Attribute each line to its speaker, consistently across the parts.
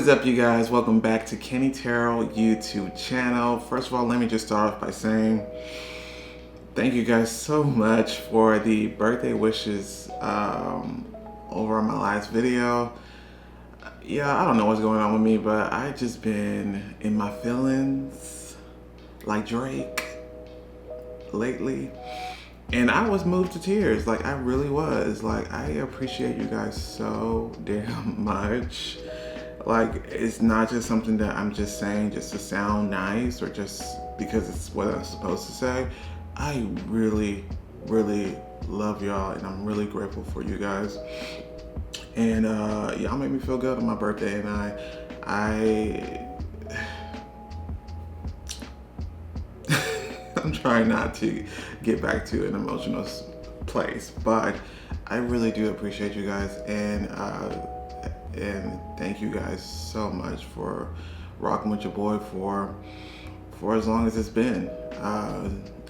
Speaker 1: is up, you guys? Welcome back to Kenny Terrell YouTube channel. First of all, let me just start off by saying thank you guys so much for the birthday wishes over my last video. Yeah, I don't know what's going on with me, but I just been in my feelings like Drake lately. And I was moved to tears, like I really was. Like, I appreciate you guys so damn much. Like, it's not just something that I'm just saying just to sound nice or just because it's what I'm supposed to say. I really, really love y'all, and I'm really grateful for you guys. And y'all make me feel good on my birthday, and I'm trying not to get back to an emotional place, but I really do appreciate you guys, and thank you guys so much for rocking with your boy for as long as it's been,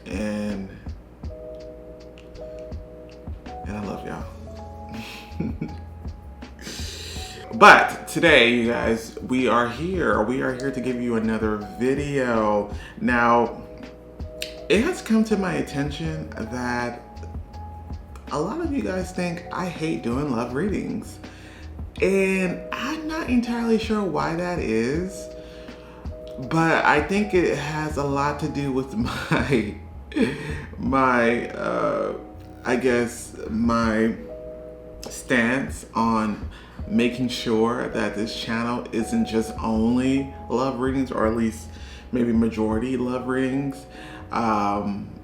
Speaker 1: and I love y'all. But today, you guys, we are here to give you another video. Now, it has come to my attention that a lot of you guys think I hate doing love readings. And I'm not entirely sure why that is, but I think it has a lot to do with my stance on making sure that this channel isn't just only love readings, or at least maybe majority love readings.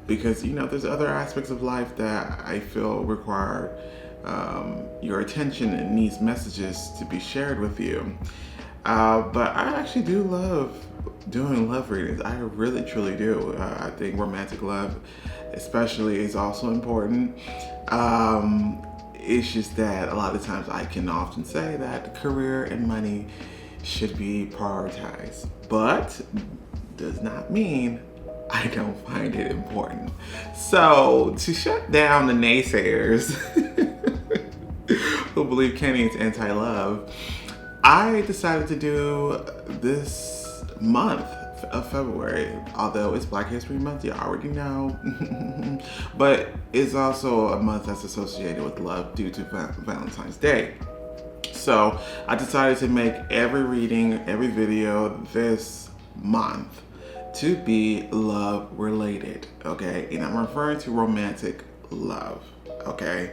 Speaker 1: Because, you know, there's other aspects of life that I feel require your attention and needs messages to be shared with you. But I actually do love doing love readings. I really, truly do. I think romantic love especially is also important. It's just that a lot of times I can often say that career and money should be prioritized, but does not mean I don't find it important. So, to shut down the naysayers who believe Kenny is anti-love, I decided to do this month of February, although it's Black History Month, you already know, but it's also a month that's associated with love due to Valentine's Day. So I decided to make every reading, every video this month to be love related, okay? And I'm referring to romantic love, okay?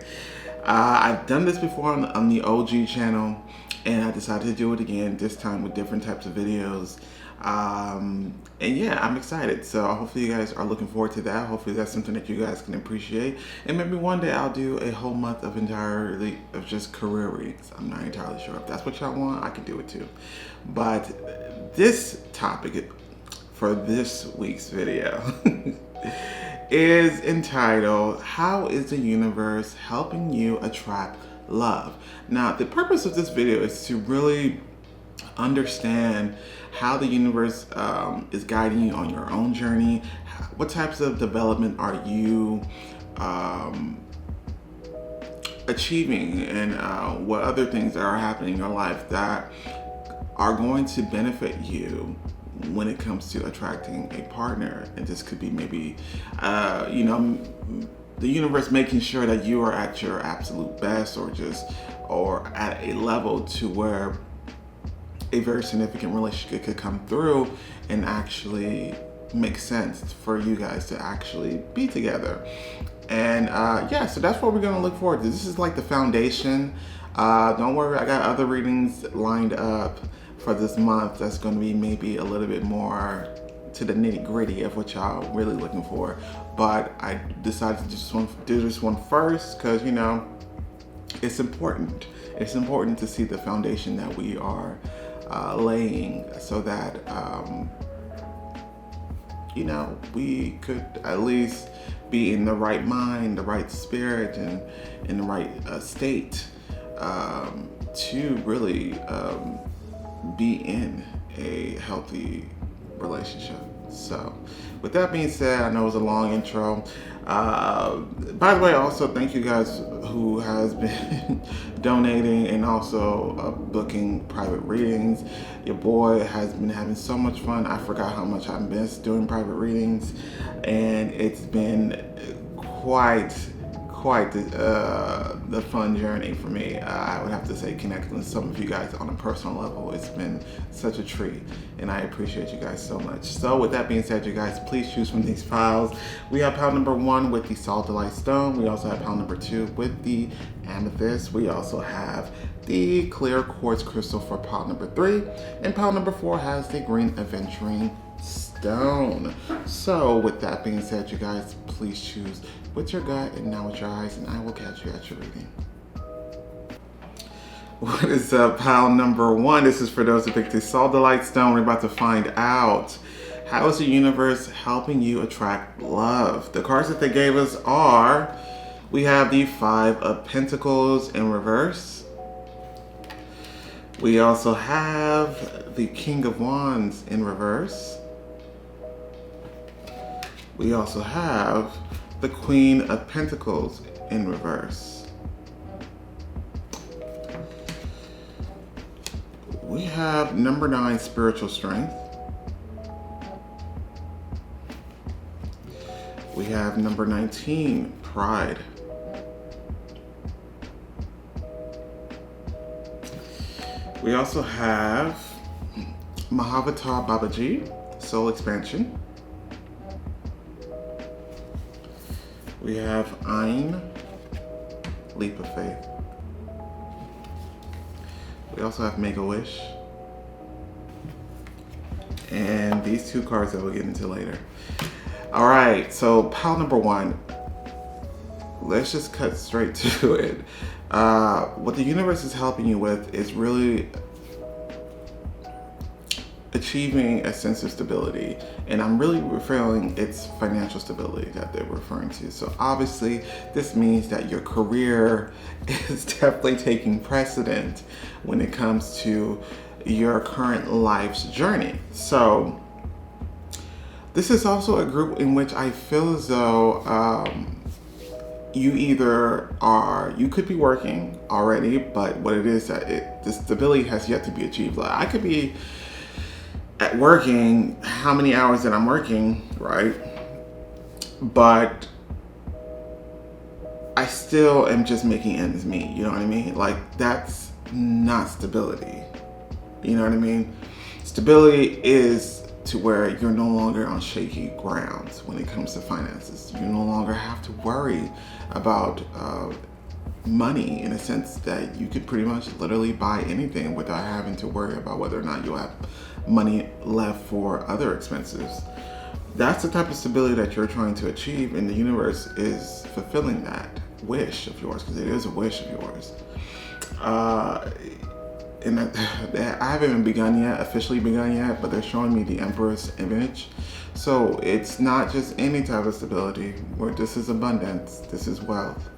Speaker 1: I've done this before on the OG channel, and I decided to do it again, this time with different types of videos. And yeah, I'm excited. So hopefully you guys are looking forward to that. Hopefully that's something that you guys can appreciate. And maybe one day I'll do a whole month of entirely of just career readings. I'm not entirely sure. If that's what y'all want, I can do it too. But this topic for this week's video is entitled, How is the Universe Helping You Attract Love? Now, the purpose of this video is to really understand how the universe is guiding you on your own journey. What types of development are you achieving, and what other things are happening in your life that are going to benefit you when it comes to attracting a partner. And this could be maybe, you know, the universe making sure that you are at your absolute best, or at a level to where a very significant relationship could come through and actually make sense for you guys to actually be together. And yeah, so that's what we're gonna look forward to. This is like the foundation. Don't worry, I got other readings lined up for this month that's gonna be maybe a little bit more to the nitty gritty of what y'all really looking for. But I decided to just do this one first because, you know, it's important. It's important to see the foundation that we are laying, so that you know, we could at least be in the right mind, the right spirit, and in the right state to really be in a healthy relationship. So with that being said, I know it was a long intro. By the way, also thank you guys who has been donating and also booking private readings. Your boy has been having so much fun. I forgot how much I missed doing private readings, and it's been quite the fun journey for me. I would have to say connecting with some of you guys on a personal level. It's been such a treat, and I appreciate you guys so much. So with that being said, you guys, please choose from these files. We have pile number 1 with the Saldilite Stone. We also have pile number 2 with the Amethyst. We also have the clear quartz crystal for pile number 3, and pile number 4 has the green aventurine stone. So with that being said, you guys, please choose with your gut and not with your eyes, and I will catch you at your reading. What is up, pile number 1? This is for those who picked the Saldilite Stone. We're about to find out, how is the universe helping you attract love? The cards that they gave us are, we have the 5 of Pentacles in reverse. We also have the King of Wands in reverse. We also have the Queen of Pentacles in reverse. We have number 9, Spiritual Strength. We have number 19, Pride. We also have Mahavatar Babaji, Soul Expansion. We have Ein, Leap of Faith. We also have Make-A-Wish. And these 2 cards that we'll get into later. All right, so pile number 1. Let's just cut straight to it. What the universe is helping you with is really achieving a sense of stability, and I'm really referring, it's financial stability that they're referring to. So obviously this means that your career is definitely taking precedent when it comes to your current life's journey. So this is also a group in which I feel as though you either are, you could be working already, but what it is that the stability has yet to be achieved. Like, I could be at working how many hours that I'm working, right? But I still am just making ends meet, you know what I mean? Like, that's not stability, you know what I mean? Stability is to where you're no longer on shaky grounds when it comes to finances. You no longer have to worry about money, in a sense that you could pretty much literally buy anything without having to worry about whether or not you'll have money left for other expenses. That's the type of stability that you're trying to achieve, and the universe is fulfilling that wish of yours, because it is a wish of yours. And I haven't even officially begun yet, but they're showing me the Emperor's image. So it's not just any type of stability, where this is abundance, this is wealth.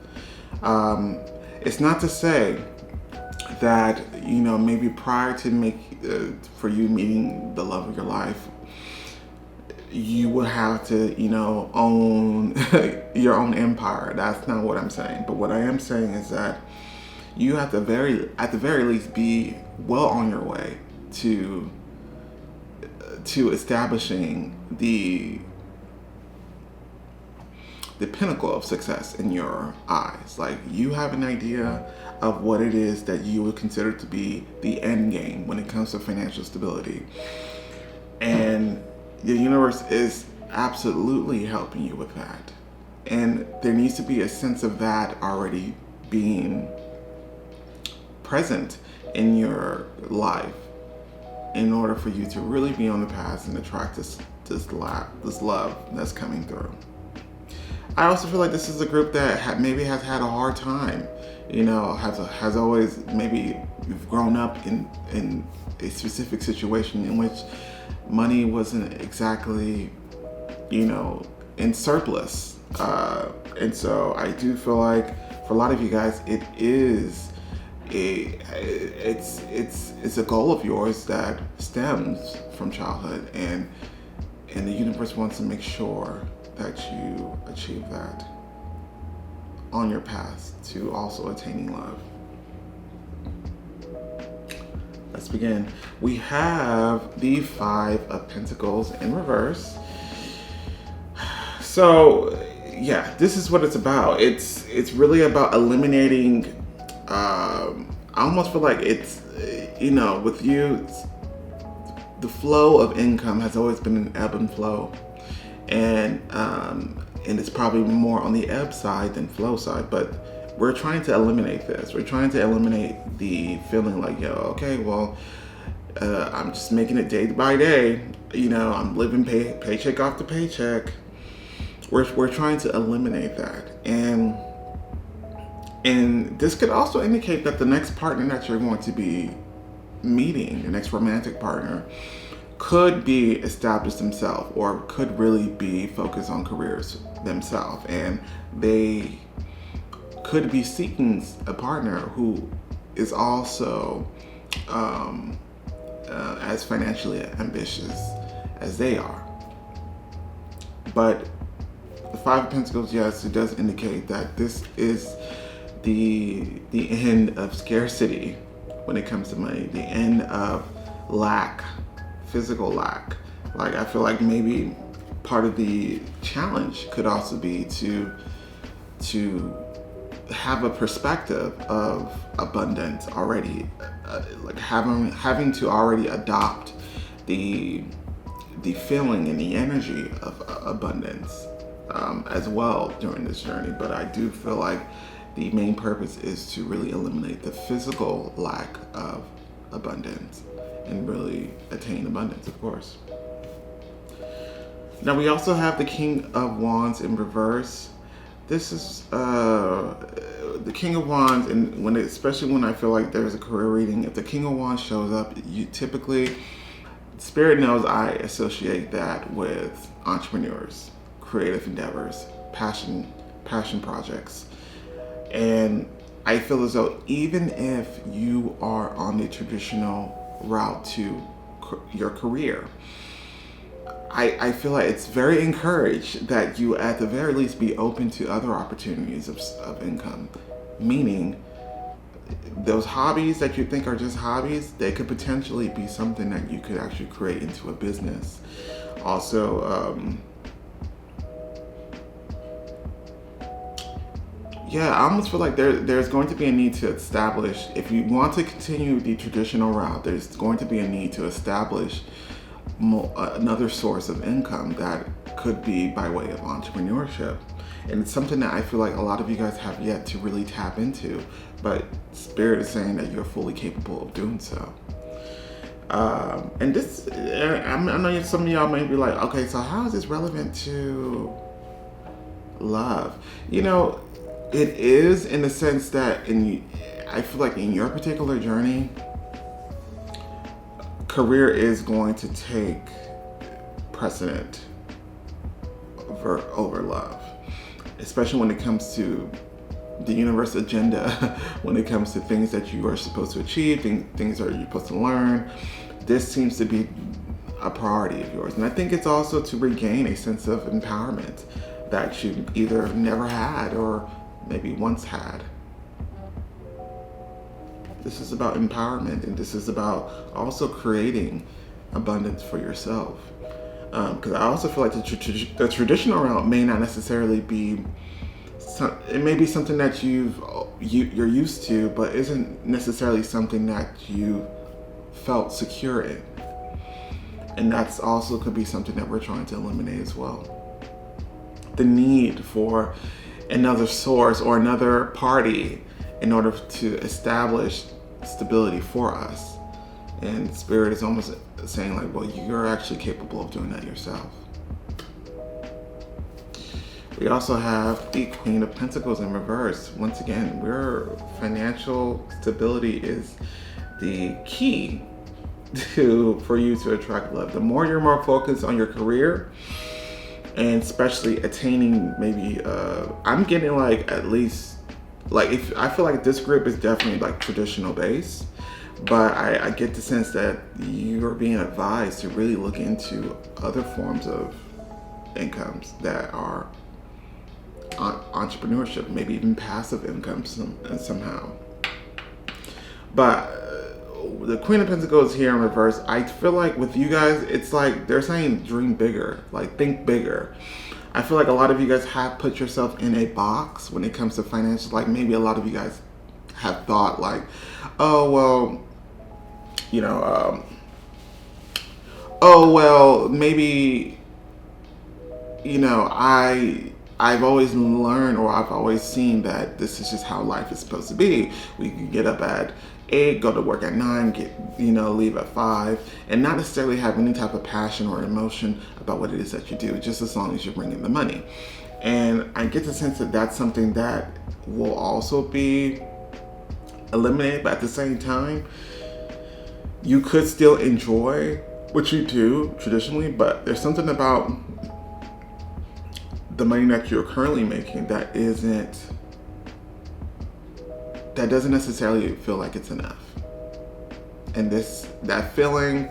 Speaker 1: It's not to say that, you know, maybe prior to for you meeting the love of your life, you would have to, you know, own your own empire. That's not what I'm saying. But what I am saying is that you have to at the very least be well on your way to establishing the pinnacle of success in your eyes. Like, you have an idea of what it is that you would consider to be the end game when it comes to financial stability. And the universe is absolutely helping you with that. And there needs to be a sense of that already being present in your life in order for you to really be on the path and attract this love that's coming through. I also feel like this is a group that maybe has had a hard time, you know, has always, maybe you've grown up in a specific situation in which money wasn't exactly, you know, in surplus. And so I do feel like for a lot of you guys, it is it's a goal of yours that stems from childhood, and And the universe wants to make sure that you achieve that on your path to also attaining love. Let's begin. We have the Five of Pentacles in reverse. So, yeah, this is what it's about. It's really about eliminating. I almost feel like it's, with you, the flow of income has always been an ebb and flow, and it's probably more on the ebb side than flow side. But we're trying to eliminate this. We're trying to eliminate the feeling like, okay, well, I'm just making it day by day. I'm living paycheck off to paycheck. We're trying to eliminate that. And this could also indicate that the next partner that you're going to be meeting, the next romantic partner, could be established themselves or could really be focused on careers themselves. And they could be seeking a partner who is also as financially ambitious as they are. But the Five of Pentacles, yes, it does indicate that this is the end of scarcity when it comes to money, the end of lack, physical lack. Like, I feel like maybe part of the challenge could also be to have a perspective of abundance already, like having to already adopt the feeling and the energy of abundance as well during this journey. But I do feel like the main purpose is to really eliminate the physical lack of abundance and really attain abundance, of course. Now we also have the King of Wands in reverse. This is the King of Wands, and especially when I feel like there's a career reading, if the King of Wands shows up, you typically, Spirit knows I associate that with entrepreneurs, creative endeavors, passion projects. And I feel as though even if you are on the traditional route to your career, I feel like it's very encouraged that you at the very least be open to other opportunities of income. Meaning, those hobbies that you think are just hobbies, they could potentially be something that you could actually create into a business. Also, I almost feel like there's going to be a need to establish, if you want to continue the traditional route, there's going to be a need to establish another source of income that could be by way of entrepreneurship. And it's something that I feel like a lot of you guys have yet to really tap into, but Spirit is saying that you're fully capable of doing so. And this, I know some of y'all may be like, okay, so how is this relevant to love? It is, in the sense that I feel like in your particular journey, career is going to take precedent over love, especially when it comes to the universe agenda, when it comes to things that you are supposed to achieve, things that you're supposed to learn. This seems to be a priority of yours. And I think it's also to regain a sense of empowerment that you either never had or maybe once had. This is about empowerment, and this is about also creating abundance for yourself. Because I also feel like the traditional route may not necessarily be, it may be something that you're used to, but isn't necessarily something that you felt secure in. And that's also could be something that we're trying to eliminate as well. The need for another source or another party in order to establish stability for us. And Spirit is almost saying like, well, you're actually capable of doing that yourself. We also have the Queen of Pentacles in reverse. Once again, financial stability is the key for you to attract love. The more you're more focused on your career, and especially attaining maybe, I'm getting like at least, like if I feel like this group is definitely like traditional based, But I get the sense that you are being advised to really look into other forms of incomes that are entrepreneurship, maybe even passive income somehow. But the Queen of Pentacles here in reverse, I feel like with you guys, it's like they're saying dream bigger, like think bigger. I feel like a lot of you guys have put yourself in a box when it comes to finances. Like maybe a lot of you guys have thought like, oh, well, you know, oh, well, maybe, you know, I've always learned or I've always seen that this is just how life is supposed to be. We can get up at 8, go to work at 9, leave at 5, and not necessarily have any type of passion or emotion about what it is that you do, just as long as you're bringing the money. And I get the sense that that's something that will also be eliminated, but at the same time, you could still enjoy what you do traditionally, but there's something about the money that you're currently making that doesn't necessarily feel like it's enough. And that feeling,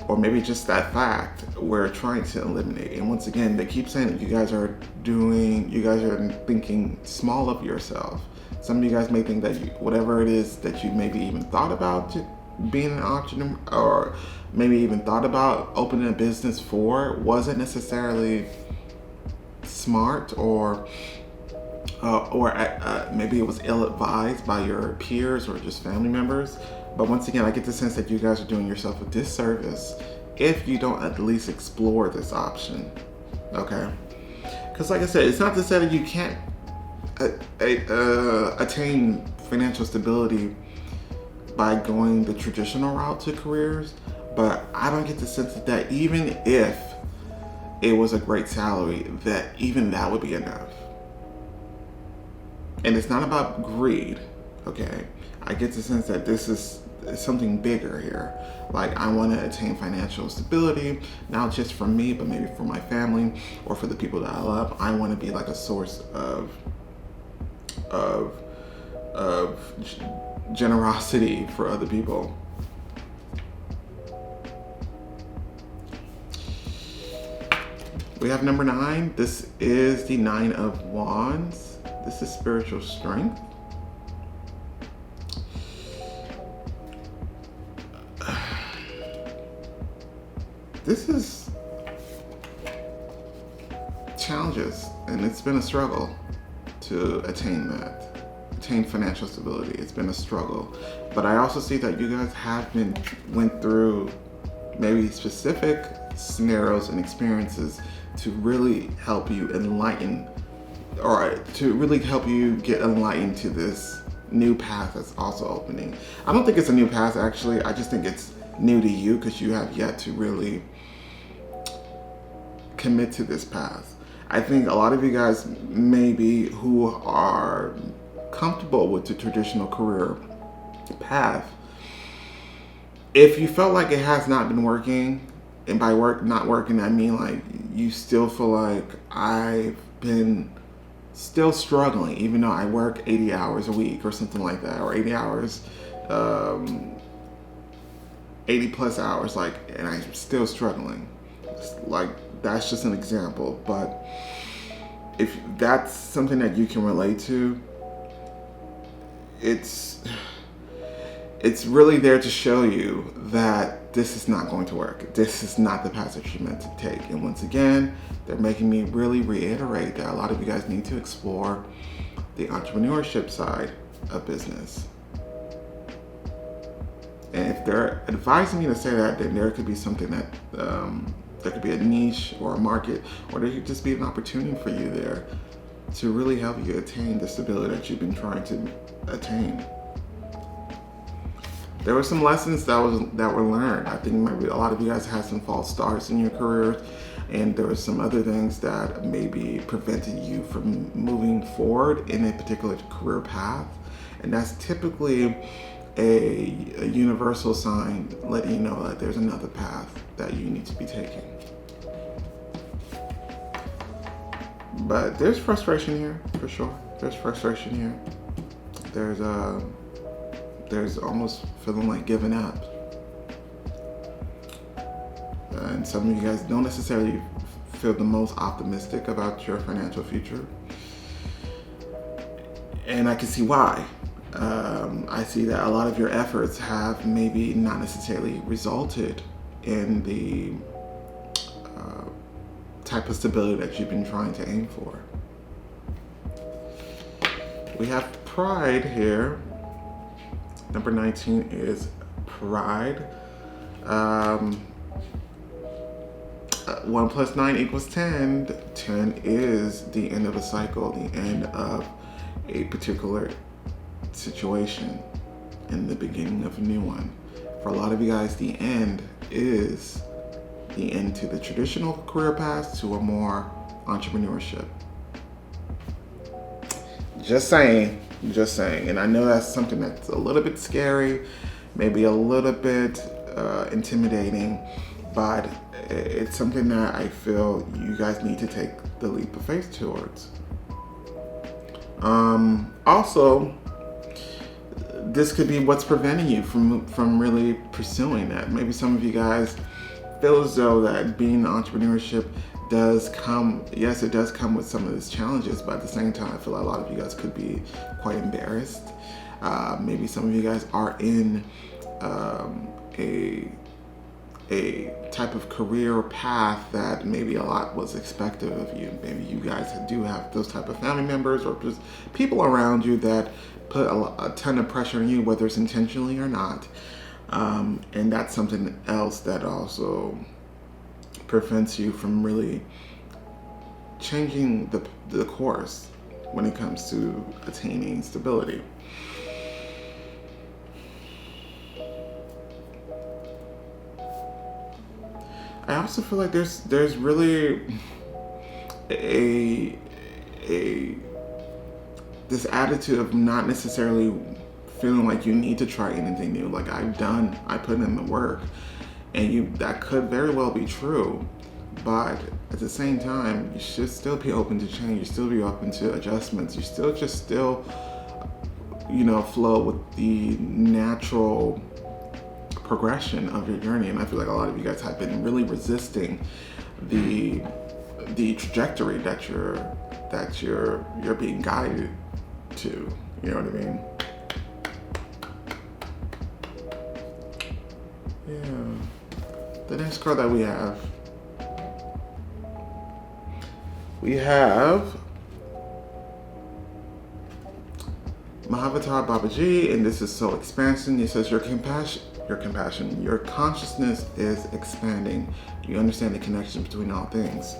Speaker 1: or maybe just that fact, we're trying to eliminate. And once again, they keep saying that you guys are thinking small of yourself. Some of you guys may think that whatever it is that you maybe even thought about being an entrepreneur, or maybe even thought about opening a business for, wasn't necessarily smart, or maybe it was ill-advised by your peers or just family members. But once again, I get the sense that you guys are doing yourself a disservice if you don't at least explore this option, okay? Because like I said, it's not to say that you can't attain financial stability by going the traditional route to careers, but I don't get the sense that even if it was a great salary, that even that would be enough. And it's not about greed, okay? I get the sense that this is something bigger here. Like, I want to attain financial stability, not just for me, but maybe for my family or for the people that I love. I want to be like a source of generosity for other people. We have number 9. This is the 9 of Wands. This is spiritual strength. This is challenges, and it's been a struggle to attain financial stability. It's been a struggle. But I also see that you guys went through maybe specific scenarios and experiences to really help you enlighten, or to really help you get enlightened to this new path that's also opening. I don't think it's a new path, actually. I just think it's new to you because you have yet to really commit to this path. I think a lot of you guys maybe who are comfortable with the traditional career path, if you felt like it has not been working, and by not working, I mean like you still feel like I've been still struggling, even though I work 80 hours a week or something like that, or 80 hours, 80 plus hours, like, and I'm still struggling. Like, that's just an example. But if that's something that you can relate to, it's really there to show you that this is not going to work. This is not the path that you're meant to take. And once again, they're making me really reiterate that a lot of you guys need to explore the entrepreneurship side of business. And if they're advising me to say that, then there could be something that, there could be a niche or a market, or there could just be an opportunity for you there to really help you attain the stability that you've been trying to attain. There were some lessons that were learned. I think maybe a lot of you guys had some false starts in your careers, and there were some other things that maybe prevented you from moving forward in a particular career path. And that's typically a universal sign letting you know that there's another path that you need to be taking. But there's frustration here, for sure. There's frustration here. There's there's almost feeling like giving up. And some of you guys don't necessarily feel the most optimistic about your financial future. And I can see why. I see that a lot of your efforts have maybe not necessarily resulted in the type of stability that you've been trying to aim for. We have pride here. Number 19 is pride. 1 plus 9 equals 10. 10 is the end of a cycle, the end of a particular situation and the beginning of a new one. For a lot of you guys, the end is the end to the traditional career path to a more entrepreneurship. Just saying. And I know that's something that's a little bit scary, maybe a little bit intimidating, but it's something that I feel you guys need to take the leap of faith towards. Also, this could be what's preventing you from really pursuing that. Maybe some of you guys feel as though that being in entrepreneurship does come with some of these challenges, but at the same time, I feel like a lot of you guys could be quite embarrassed. Maybe some of you guys are in a type of career path that maybe a lot was expected of you. Maybe you guys do have those type of family members or just people around you that put a ton of pressure on you, whether it's intentionally or not. And that's something else that also prevents you from really changing the course when it comes to attaining stability. I also feel like there's really this attitude of not necessarily feeling like you need to try anything new. Like I put in the work, and that could very well be true, but at the same time, you should still be open to change. You still be open to adjustments. You still flow with the natural progression of your journey. And I feel like a lot of you guys have been really resisting the trajectory that you're being guided to. You know what I mean? Yeah. The next card that we have Mahavatar Babaji, and this is so expansion. It says your consciousness is expanding. You understand the connection between all things.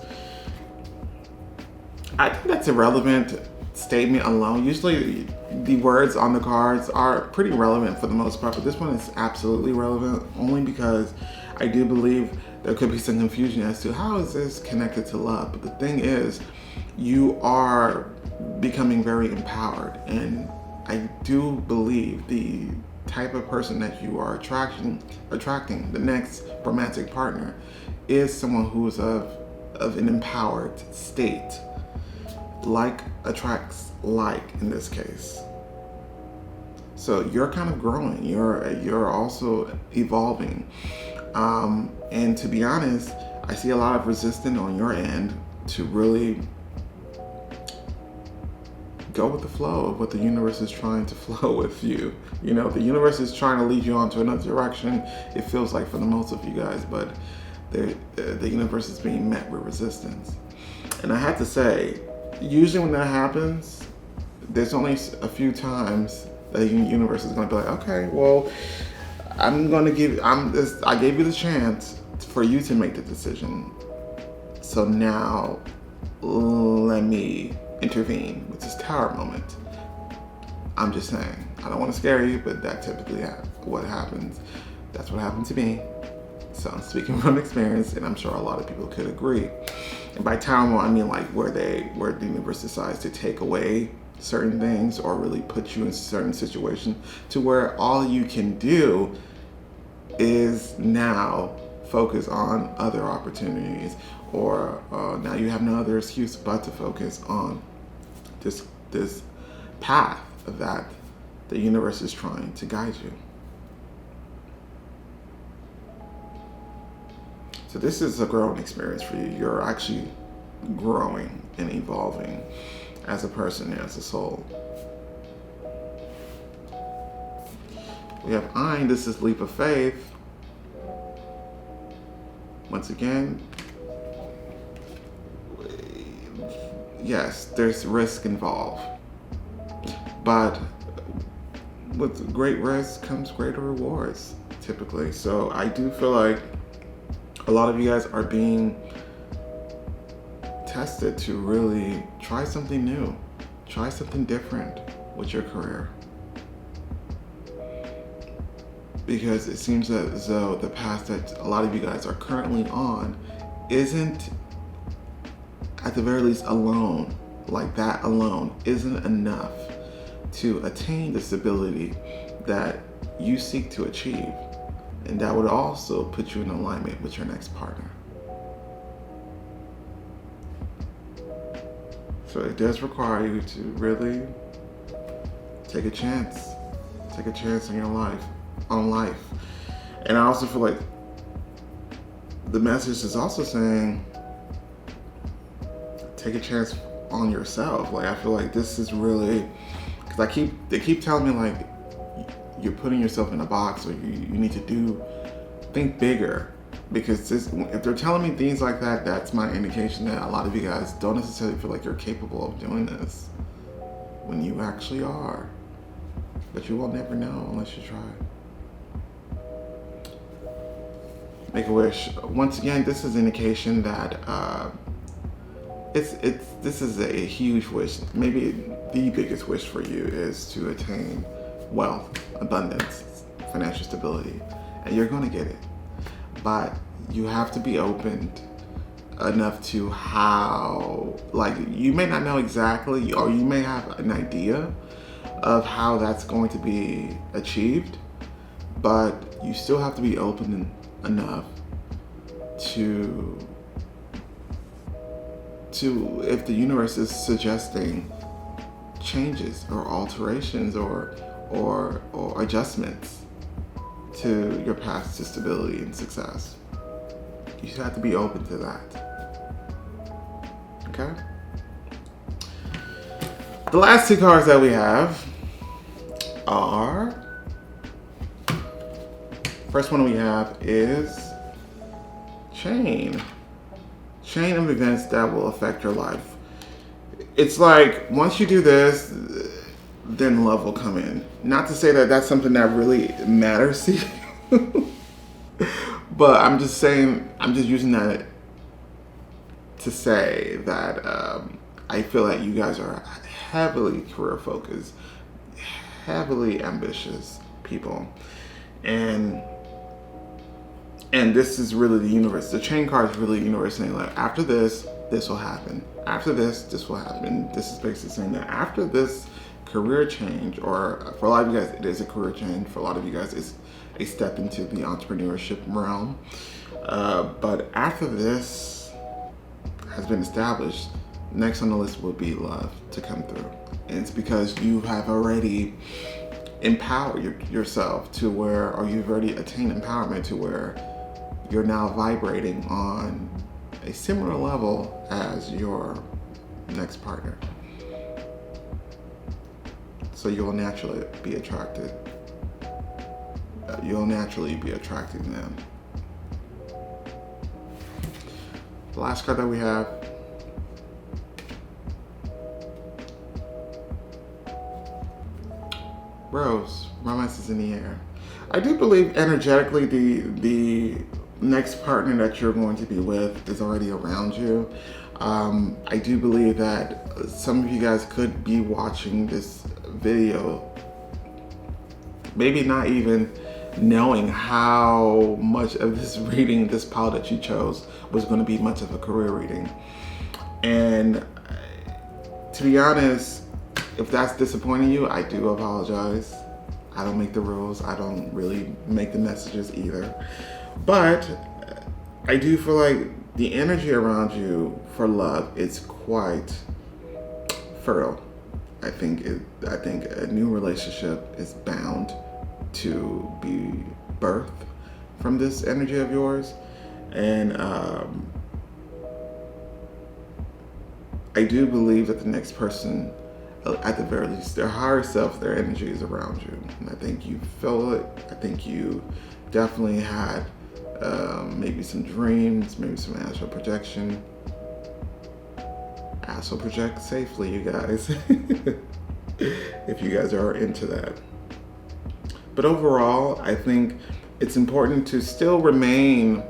Speaker 1: I think that's a relevant statement alone. Usually the words on the cards are pretty relevant for the most part, but this one is absolutely relevant only because I do believe there could be some confusion as to how is this connected to love. But the thing is, you are becoming very empowered, and I do believe the type of person that you are attracting, the next romantic partner, is someone who is of an empowered state. Like attracts like in this case. So you're kind of growing. You're also evolving. And to be honest, I see a lot of resistance on your end to really go with the flow of what the universe is trying to flow with you. You know, the universe is trying to lead you on to another direction. It feels like for the most of you guys, but the universe is being met with resistance. And I have to say, usually when that happens, there's only a few times that the universe is going to be like, okay, well, I gave you the chance for you to make the decision. So now let me intervene with this tower moment. I'm just saying, I don't want to scare you, but that typically what happens. That's what happened to me. So I'm speaking from experience, and I'm sure a lot of people could agree. And by tower moment, I mean like where the universe decides to take away certain things or really put you in certain situations to where all you can do is now focus on other opportunities, or now you have no other excuse but to focus on this path of that the universe is trying to guide you. So this is a growing experience for you. You're actually growing and evolving as a person, as a soul. We have Ein, this is leap of faith. Once again, yes, there's risk involved. But with great risk comes greater rewards, typically. So I do feel like a lot of you guys are being tested to really try something new, try something different with your career. Because it seems as though the path that a lot of you guys are currently on isn't, at the very least, alone. Like that alone isn't enough to attain the stability that you seek to achieve. And that would also put you in alignment with your next partner. So it does require you to really take a chance. Take a chance in your life, on life. And I also feel like the message is also saying, take a chance on yourself. Like, I feel like this is really, because they keep telling me like, you're putting yourself in a box, or you need to think bigger. Because if they're telling me things like that, that's my indication that a lot of you guys don't necessarily feel like you're capable of doing this, when you actually are. But you will never know unless you try. Make a wish. Once again, this is indication that this is a huge wish. Maybe the biggest wish for you is to attain wealth, abundance, financial stability, and you're going to get it. But you have to be open enough to how, like, you may not know exactly, or you may have an idea of how that's going to be achieved, but you still have to be open enough to if the universe is suggesting changes or alterations or adjustments to your path to stability and success. You just have to be open to that. Okay? The last two cards that we have are, first one we have is Chain of events that will affect your life. It's like, once you do this, then love will come in. Not to say that that's something that really matters to you, but I'm just saying, I'm just using that to say that I feel like you guys are heavily career focused, heavily ambitious people, and this is really the universe. The Chain card is really the universe saying, like, after this will happen. After this will happen. This is basically saying that after this career change, or for a lot of you guys, it is a career change. For a lot of you guys, it's a step into the entrepreneurship realm. But after this has been established, next on the list will be love to come through. And it's because you have already empowered yourself to where, or you've already attained empowerment to where you're now vibrating on a similar level as your next partner. So you'll naturally be attracted. You'll naturally be attracting them. The last card that we have, Rose. Romance is in the air. I do believe energetically the next partner that you're going to be with is already around you. I do believe that some of you guys could be watching this video, maybe not even knowing how much of this reading, this pile that you chose, was going to be much of a career reading. And to be honest, if that's disappointing you, I do apologize. I don't make the rules. I don't really make the messages either. But I do feel like the energy around you for love is quite fertile. I think a new relationship is bound to be birthed from this energy of yours, and I do believe that the next person, at the very least, their higher self, their energy is around you, and I think you feel it. I think you definitely had maybe some dreams, maybe some astral projection. Astral project safely, you guys, if you guys are into that. But overall, I think it's important to still remain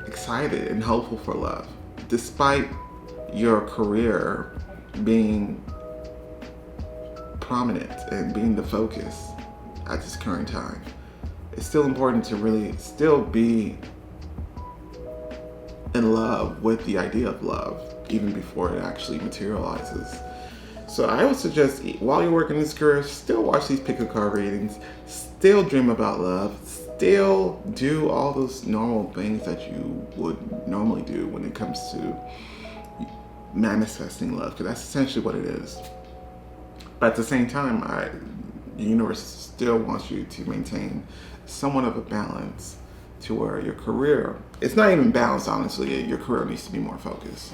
Speaker 1: excited and hopeful for love, despite your career being prominent and being the focus at this current time. It's still important to really still be in love with the idea of love, even before it actually materializes. So I would suggest, while you're working this career, still watch these pick a card readings, still dream about love, still do all those normal things that you would normally do when it comes to manifesting love, because that's essentially what it is. But at the same time, the universe still wants you to maintain somewhat of a balance to where your career, it's not even balanced, honestly. Your career needs to be more focused.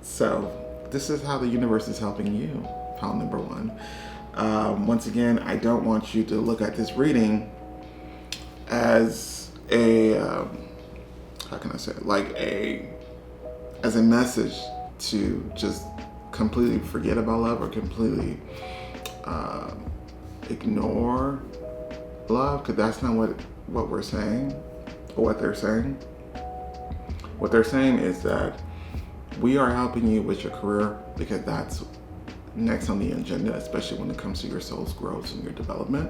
Speaker 1: So this is how the universe is helping you, pile number one. Once again, I don't want you to look at this reading as how can I say it? As a message to just completely forget about love or completely ignore love, because that's not what we're saying, or what they're saying. What they're saying is that we are helping you with your career because that's next on the agenda, especially when it comes to your soul's growth and your development.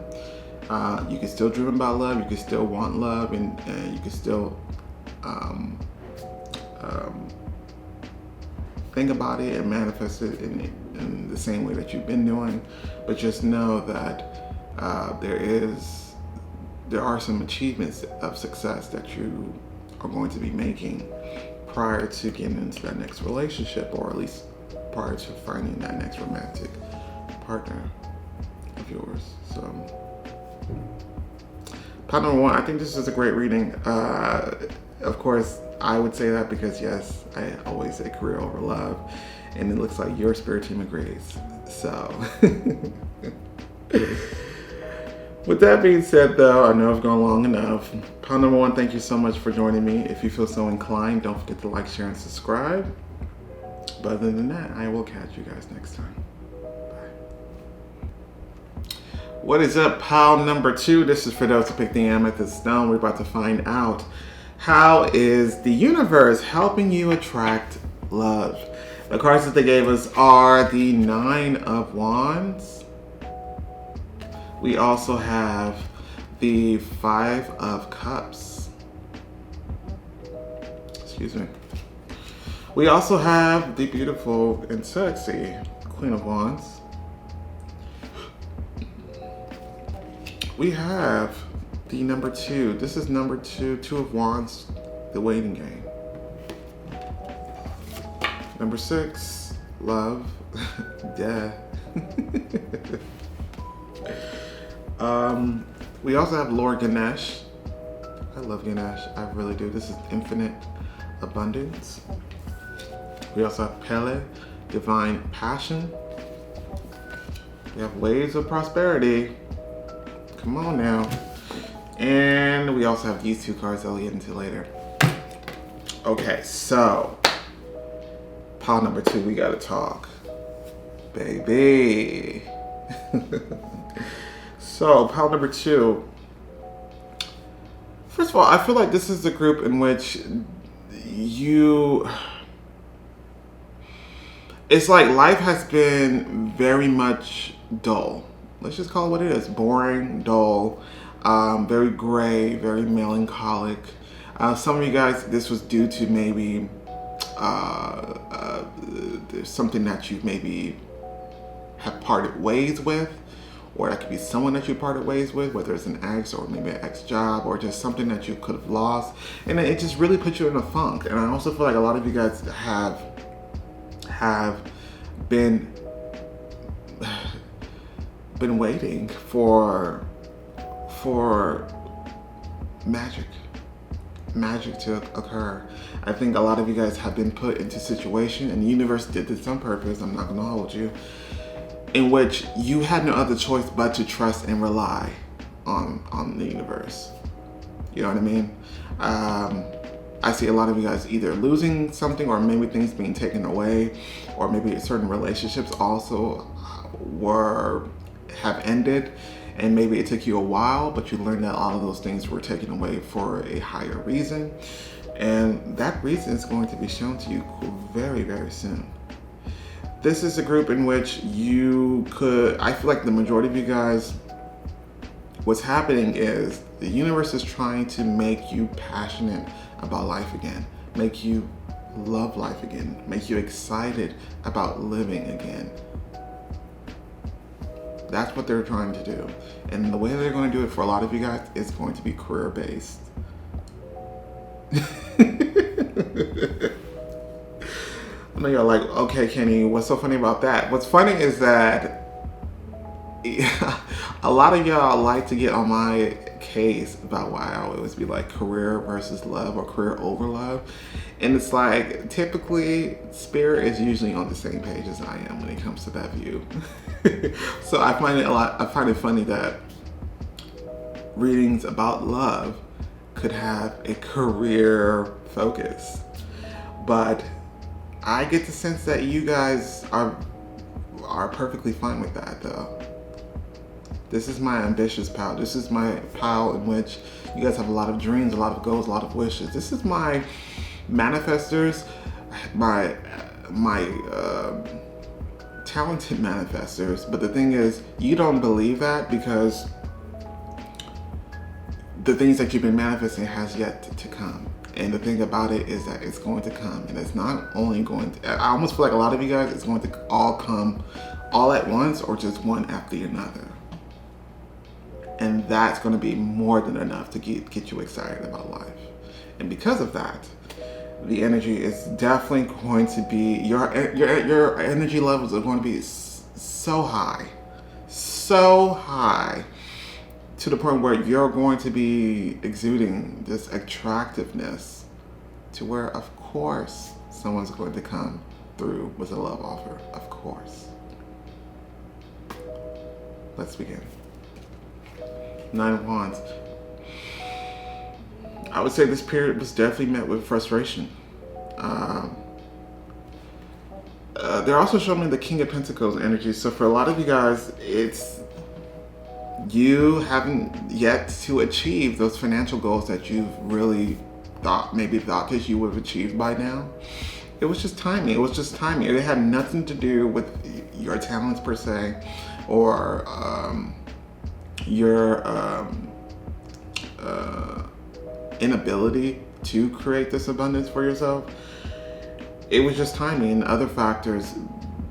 Speaker 1: You can still dream about love, you can still want love, and you can still think about it and manifest it in the same way that you've been doing. But just know that there are some achievements of success that you are going to be making prior to getting into that next relationship, or at least prior to finding that next romantic partner of yours. So, part number one, I think this is a great reading. Of course, I would say that because, yes, I always say career over love, and it looks like your spirit team agrees. So, with that being said, though, I know I've gone long enough. Pile number one, thank you so much for joining me. If you feel so inclined, don't forget to like, share, and subscribe. But other than that, I will catch you guys next time. Bye. What is up, pile number two? This is for those who picked the amethyst stone. We're about to find out, how is the universe helping you attract love? The cards that they gave us are the Nine of Wands. We also have the Five of Cups. Excuse me. We also have the beautiful and sexy Queen of Wands. We have the number two. This is number two, Two of Wands, the waiting game. Number six, love, death. We also have Lord Ganesh. I love Ganesh, I really do. This is infinite abundance. We also have Pele, divine passion. We have waves of prosperity. Come on now. And we also have these two cards I'll get into later. Okay, so pile number two, we gotta talk, baby. So pile number two. First of all, I feel like this is a group in which it's like life has been very much dull. Let's just call it what it is. Boring, dull, very gray, very melancholic. Some of you guys, this was due to maybe there's something that you maybe have parted ways with, or that could be someone that you parted ways with, whether it's an ex or maybe an ex job or just something that you could have lost. And it just really puts you in a funk. And I also feel like a lot of you guys have been waiting for magic to occur. I think a lot of you guys have been put into a situation, and the universe did this on purpose, I'm not gonna hold you, in which you had no other choice but to trust and rely on the universe. You know what I mean? I see a lot of you guys either losing something, or maybe things being taken away, or maybe certain relationships also have ended, and maybe it took you a while, but you learned that all of those things were taken away for a higher reason, and that reason is going to be shown to you very, very soon. This is a group in which I feel like the majority of you guys, what's happening is the universe is trying to make you passionate about life again, make you love life again, make you excited about living again. That's what they're trying to do. And the way they're going to do it for a lot of you guys is going to be career-based. I know you're like, okay, Kenny, what's so funny about that? What's funny is that a lot of y'all like to get on my case about why I always be like career versus love or career over love. And it's like, typically, spirit is usually on the same page as I am when it comes to that view. So I find it funny that readings about love could have a career focus. But I get the sense that you guys are perfectly fine with that, though. This is my ambitious pile. This is my pile in which you guys have a lot of dreams, a lot of goals, a lot of wishes. This is my manifestors, my talented manifestors. But the thing is, you don't believe that because the things that you've been manifesting has yet to come. And the thing about it is that it's going to come, and it's not only going to, I almost feel like a lot of you guys, it's going to all come all at once or just one after another. And that's going to be more than enough to get you excited about life. And because of that, the energy is definitely going to be, your energy levels are going to be so high, to the point where you're going to be exuding this attractiveness to where, of course, someone's going to come through with a love offer. Of course. Let's begin. 9 of Wands. I would say this period was definitely met with frustration. They're also showing me the King of Pentacles energy. So for a lot of you guys, it's you haven't yet to achieve those financial goals that you've really thought that you would have achieved by now. It was just timing. It had nothing to do with your talents per se, or your inability to create this abundance for yourself. It was just timing and other factors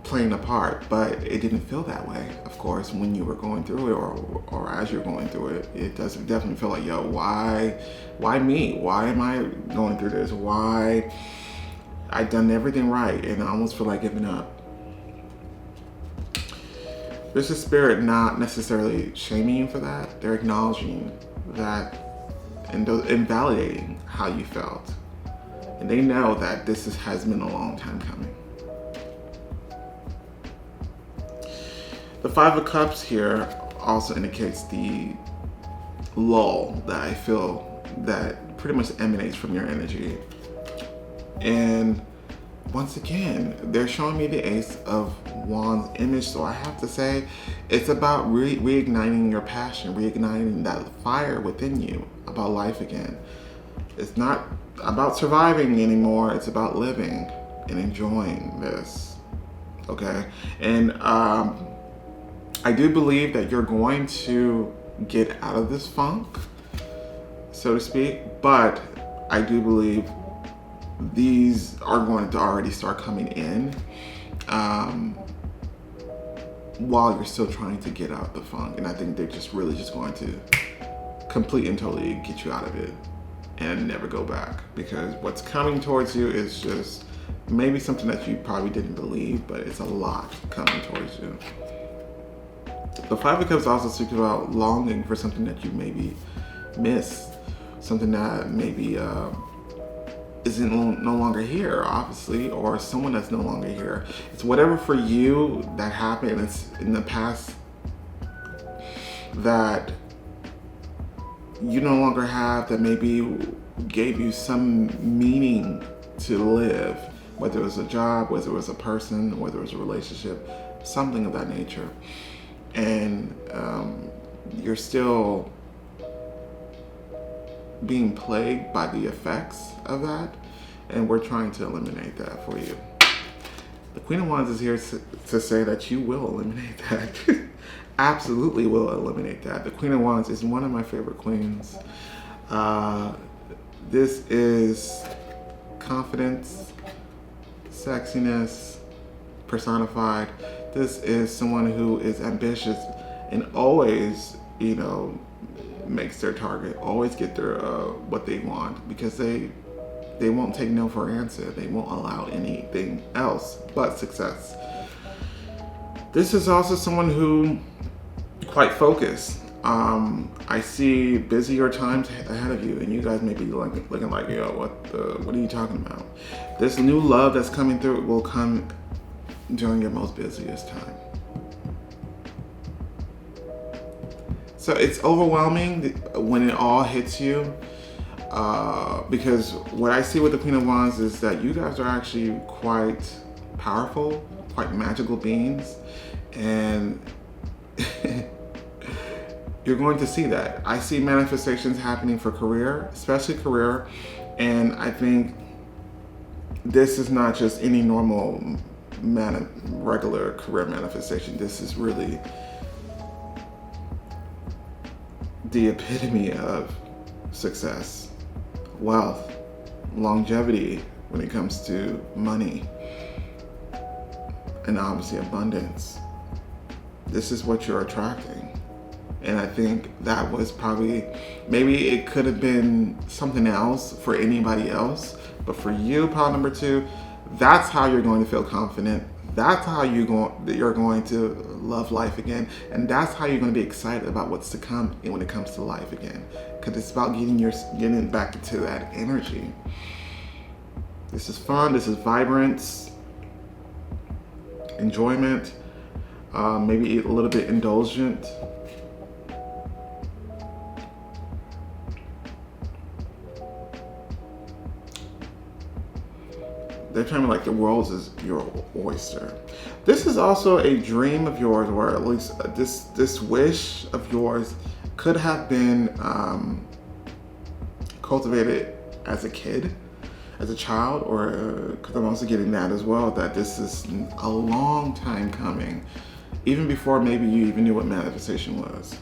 Speaker 1: playing a part, but it didn't feel that way, of course, when you were going through it, or as you're going through it. It does definitely feel like, yo, why me? Why am I going through this? Why? I've done everything right, and I almost feel like giving up. There's a spirit not necessarily shaming you for that. They're acknowledging that and validating how you felt. And they know that this has been a long time coming. The 5 of Cups here also indicates the lull that I feel that pretty much emanates from your energy. And once again, they're showing me the Ace of Wands image, so I have to say it's about reigniting your passion, reigniting that fire within you about life again. It's not about surviving anymore, it's about living and enjoying this, okay? And I do believe that you're going to get out of this funk, so to speak, but I do believe these are going to already start coming in. while you're still trying to get out the funk. And I think they're just really just going to completely and totally get you out of it and never go back, because what's coming towards you is just maybe something that you probably didn't believe, but it's a lot coming towards you. The Five of Cups also speaks about longing for something that you maybe miss, something that maybe isn't no longer here, obviously, or someone that's no longer here. It's whatever for you that happened it's in the past that you no longer have, that maybe gave you some meaning to live, whether it was a job, whether it was a person, whether it was a relationship, something of that nature. And you're still being plagued by the effects of that, and we're trying to eliminate that for you. The Queen of Wands is here to say that you will eliminate that. Absolutely will eliminate that. The Queen of Wands is one of my favorite queens. This is confidence, sexiness personified. This is someone who is ambitious and always, makes their target, always get their what they want, because they won't take no for an answer. They won't allow anything else but success. This is also someone who quite focused. I see busier times ahead of you, and you guys may be looking like, yo, what are you talking about? This new love that's coming through will come during your most busiest time. So it's overwhelming when it all hits you, because what I see with the Queen of Wands is that you guys are actually quite powerful, quite magical beings, and you're going to see that. I see manifestations happening for career, especially career, and I think this is not just any normal regular career manifestation. This is really the epitome of success, wealth, longevity when it comes to money, and obviously abundance. This is what you're attracting. And I think that was probably, maybe it could have been something else for anybody else, but for you, pile number 2, that's how you're going to feel confident. That's how you're going to love life again. And that's how you're going to be excited about what's to come when it comes to life again. Because it's about getting back into that energy. This is fun. This is vibrance, enjoyment, maybe a little bit indulgent. They're telling me like the world is your oyster. This is also a dream of yours, or at least this wish of yours could have been cultivated as a kid, as a child, or because I'm also getting that as well, that this is a long time coming, even before maybe you even knew what manifestation was.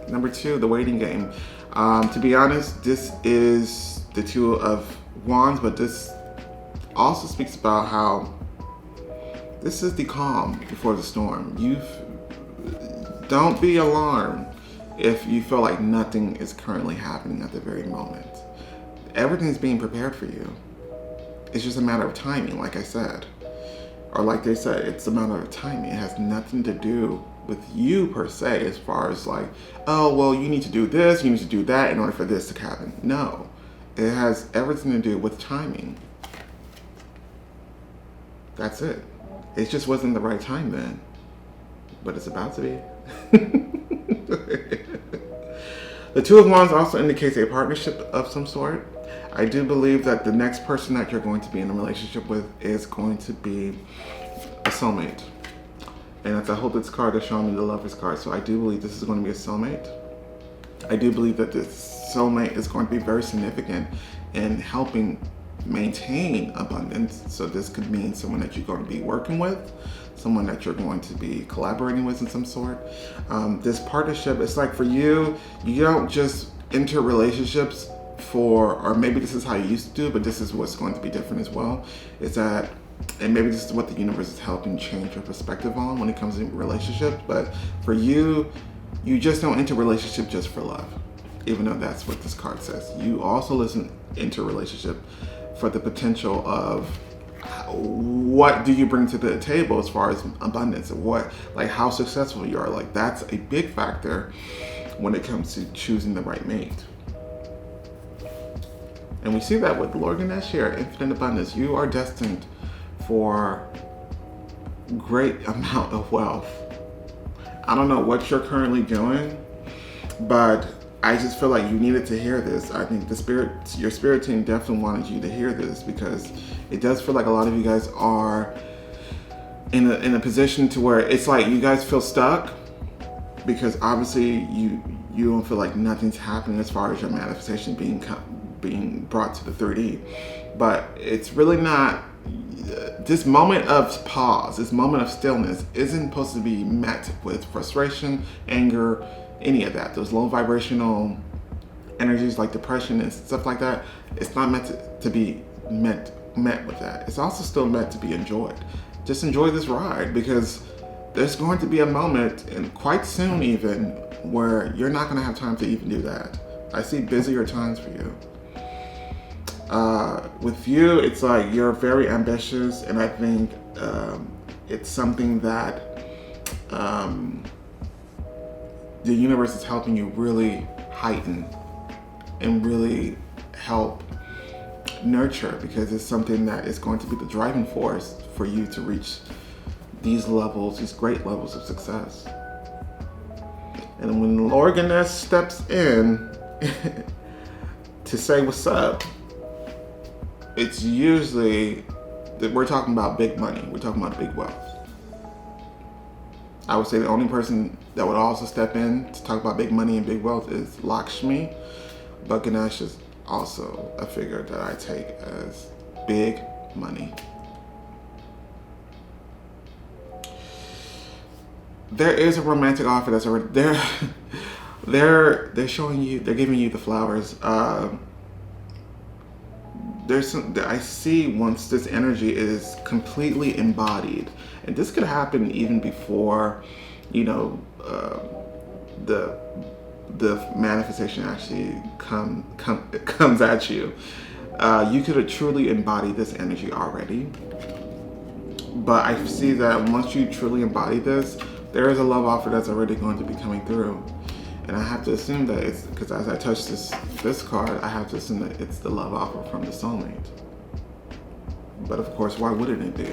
Speaker 1: Number 2, the waiting game. To be honest, this is the 2 of Wands, but this also speaks about how this is the calm before the storm. Don't be alarmed if you feel like nothing is currently happening at the very moment. Everything's being prepared for you. It's just a matter of timing, like I said. Or like they said, it's a matter of timing. It has nothing to do with you per se, as far as like, oh, well, you need to do this, you need to do that in order for this to happen. No, it has everything to do with timing. That's it. It just wasn't the right time then, but it's about to be. The 2 of Wands also indicates a partnership of some sort. I do believe that the next person that you're going to be in a relationship with is going to be a soulmate. And as I hold this card, it's showing me the Lover's card. So I do believe this is going to be a soulmate. I do believe that this soulmate is going to be very significant in helping maintain abundance. So this could mean someone that you're going to be working with, someone that you're going to be collaborating with in some sort. This partnership, it's like for you, you don't just enter relationships or maybe this is how you used to do, but this is what's going to be different as well, is that And maybe this is what the universe is helping change your perspective on when it comes to relationships. But for you, you just don't enter relationship just for love, even though that's what this card says. You also listen into a relationship for the potential of what do you bring to the table as far as abundance, and what, like, how successful you are. Like, that's a big factor when it comes to choosing the right mate. And we see that with Lord Ganesh here, infinite abundance. You are destined for great amount of wealth. I don't know what you're currently doing, but I just feel like you needed to hear this. I think your spirit team definitely wanted you to hear this, because it does feel like a lot of you guys are in a position to where it's like you guys feel stuck, because obviously you don't feel like nothing's happening as far as your manifestation being brought to the 3D. But it's really not. This moment of pause, this moment of stillness isn't supposed to be met with frustration, anger, any of that. Those low vibrational energies like depression and stuff like that, it's not meant to be met with that. It's also still meant to be enjoyed. Just enjoy this ride, because there's going to be a moment, and quite soon even, where you're not going to have time to even do that. I see busier times for you. With you, it's like you're very ambitious, and I think it's something that the universe is helping you really heighten and really help nurture, because it's something that is going to be the driving force for you to reach these levels, these great levels of success. And when Lord Ganesh steps in to say what's up, it's usually that we're talking about big money. We're talking about big wealth. I would say the only person that would also step in to talk about big money and big wealth is Lakshmi, but Ganesh is also a figure that I take as big money. There is a romantic offer that's already there. They're showing you, they're giving you the flowers. There's some, I see once this energy is completely embodied, and this could happen even before, the manifestation actually comes at you. You could have truly embodied this energy already, but I see that once you truly embody this, there is a love offer that's already going to be coming through. And I have to assume that it's, because as I touch this card, I have to assume that it's the love offer from the soulmate. But of course, why wouldn't it be?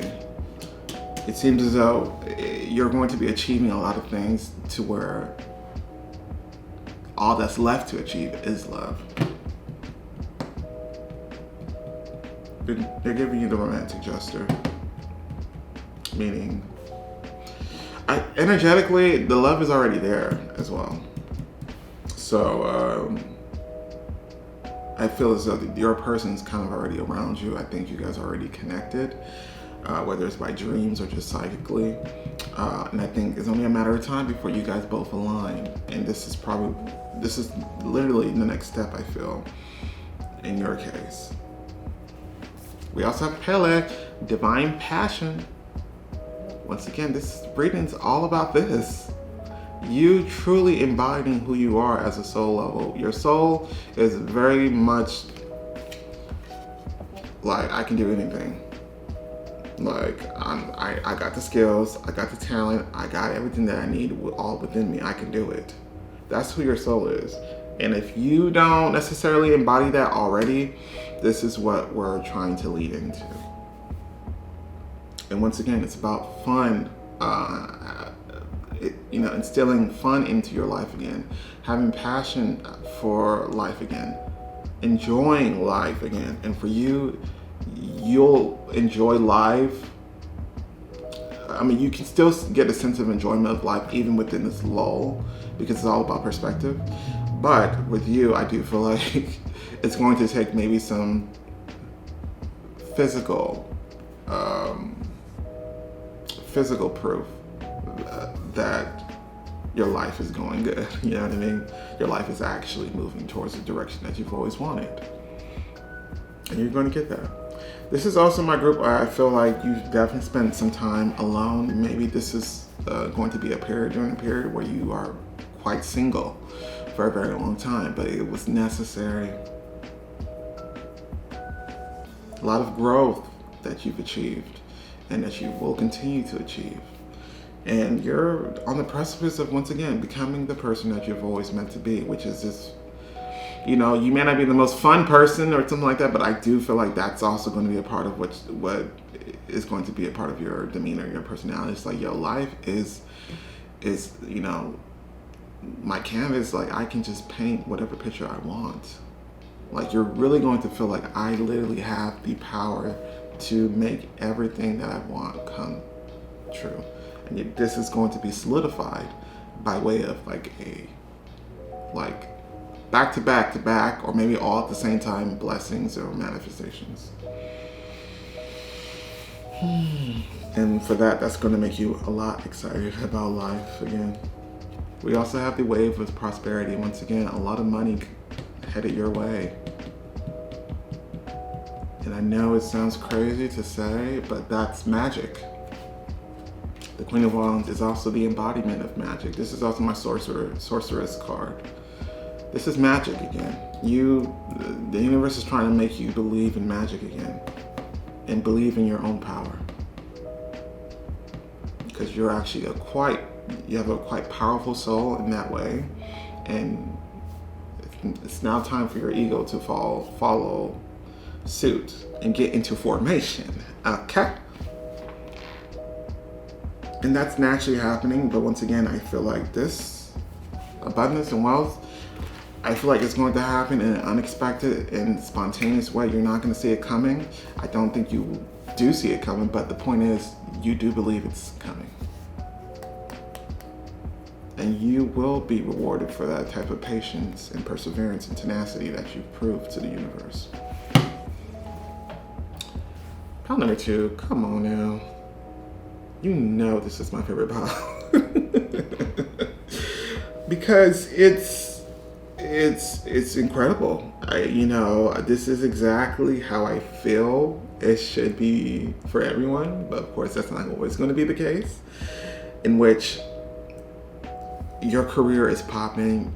Speaker 1: It seems as though you're going to be achieving a lot of things to where all that's left to achieve is love. They're giving you the romantic gesture, meaning energetically, the love is already there as well. So I feel as though your person's kind of already around you. I think you guys are already connected, whether it's by dreams or just psychically. And I think it's only a matter of time before you guys both align. And this is literally the next step, I feel, in your case. We also have Pele, Divine Passion. Once again, this reading's all about this. You truly embodying who you are as a soul level. Your soul is very much like, I can do anything. Like, I got the skills, I got the talent, I got everything that I need all within me. I can do it. That's who your soul is. And if you don't necessarily embody that already, this is what we're trying to lead into. And once again, it's about fun, instilling fun into your life again, having passion for life again, enjoying life again. And for you, you'll enjoy life. I mean, you can still get a sense of enjoyment of life even within this lull, because it's all about perspective. But with you, I do feel like it's going to take maybe some physical proof that your life is going good. You know what I mean? Your life is actually moving towards the direction that you've always wanted. And you're going to get there. This is also my group where I feel like you've definitely spent some time alone. Maybe this is going to be a period during a period where you are quite single for a very long time, but it was necessary. A lot of growth that you've achieved and that you will continue to achieve. And you're on the precipice of, once again, becoming the person that you've always meant to be, which is this, you know, you may not be the most fun person or something like that, but I do feel like that's also going to be a part of what is going to be a part of your demeanor, your personality. It's like, yo, life is, you know, my canvas, like I can just paint whatever picture I want. Like you're really going to feel like I literally have the power to make everything that I want come true. And this is going to be solidified by way of like back to back to back, or maybe all at the same time, blessings or manifestations. And for that, that's going to make you a lot excited about life again. We also have the wave of prosperity. Once again, a lot of money headed your way. And I know it sounds crazy to say, but that's magic. The Queen of Wands is also the embodiment of magic. This is also my sorceress card. This is magic again. The universe is trying to make you believe in magic again and believe in your own power. Because you're actually you have a quite powerful soul in that way. And it's now time for your ego to follow suit and get into formation. Okay? And that's naturally happening, but once again, I feel like this abundance and wealth, I feel like it's going to happen in an unexpected and spontaneous way. You're not going to see it coming. I don't think you do see it coming, but the point is, you do believe it's coming. And you will be rewarded for that type of patience and perseverance and tenacity that you've proved to the universe. Pile number 2, come on now. You know this is my favorite pile. Because it's incredible. This is exactly how I feel it should be for everyone, but of course that's not always going to be the case, in which your career is popping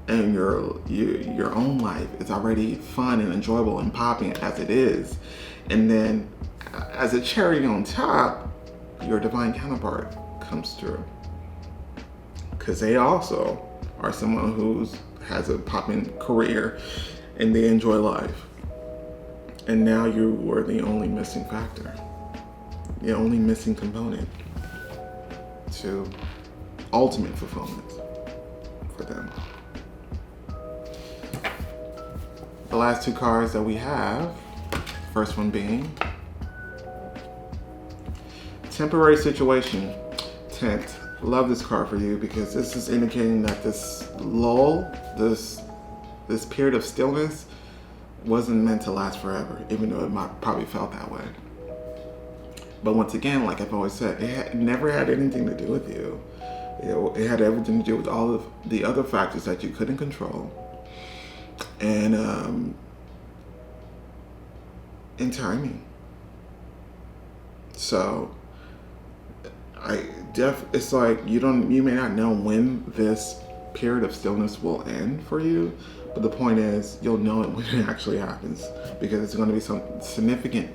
Speaker 1: and your own life is already fun and enjoyable and popping as it is. And then as a cherry on top, your divine counterpart comes through, because they also are someone who has a popping career and they enjoy life. And now you were the only missing factor, the only missing component to ultimate fulfillment for them. The last 2 cards that we have, first one being temporary situation, tent. Love this card for you because this is indicating that this lull, this period of stillness wasn't meant to last forever, even though it might probably felt that way. But once again, like I've always said, it never had anything to do with you. It had everything to do with all of the other factors that you couldn't control. And in timing. So it's like you may not know when this period of stillness will end for you, but the point is you'll know it when it actually happens, because it's going to be some significant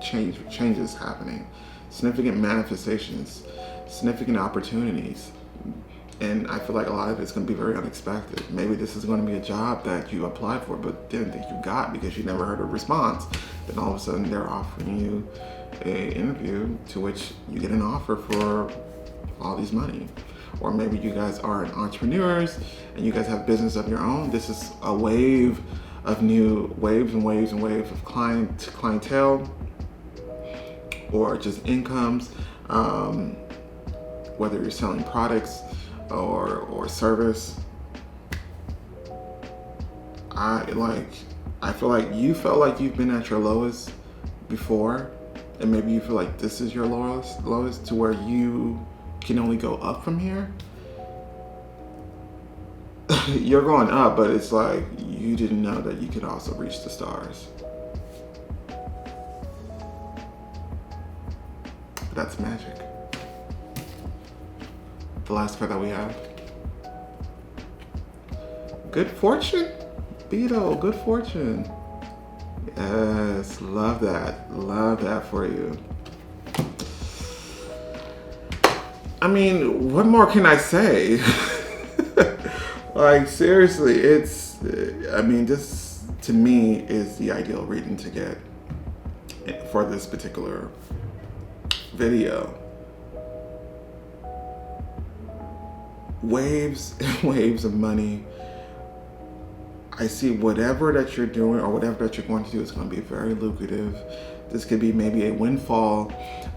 Speaker 1: changes happening, significant manifestations, significant opportunities. And I feel like a lot of it's going to be very unexpected. Maybe this is going to be a job that you applied for but didn't think you got because you never heard a response. Then all of a sudden they're offering you an interview to which you get an offer for all these money. Or maybe you guys are entrepreneurs and you guys have business of your own. This is a wave of new waves of clientele or just incomes, whether you're selling products or service. I feel like you felt like you've been at your lowest before, and maybe you feel like this is your lowest to where you can only go up from here. You're going up, but it's like you didn't know that you could also reach the stars. That's magic. The last card that we have. Good fortune. Beetle, good fortune. Yes, love that. Love that for you. I mean, what more can I say? Like, seriously, this to me is the ideal reading to get for this particular video. Waves and waves of money. I see whatever that you're doing or whatever that you're going to do is going to be very lucrative. This could be maybe a windfall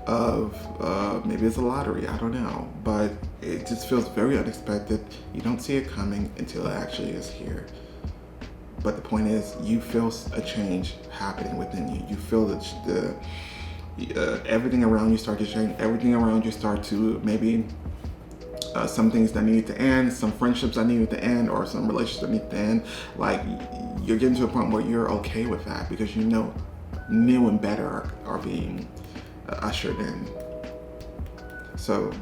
Speaker 1: of, maybe it's a lottery, I don't know. But it just feels very unexpected. You don't see it coming until it actually is here. But the point is, you feel a change happening within you. You feel that everything around you start to change. Everything around you start to maybe some things that need to end, some friendships that needed to end, or some relationships that need to end. Like, you're getting to a point where you're okay with that because you know new and better are being ushered in. So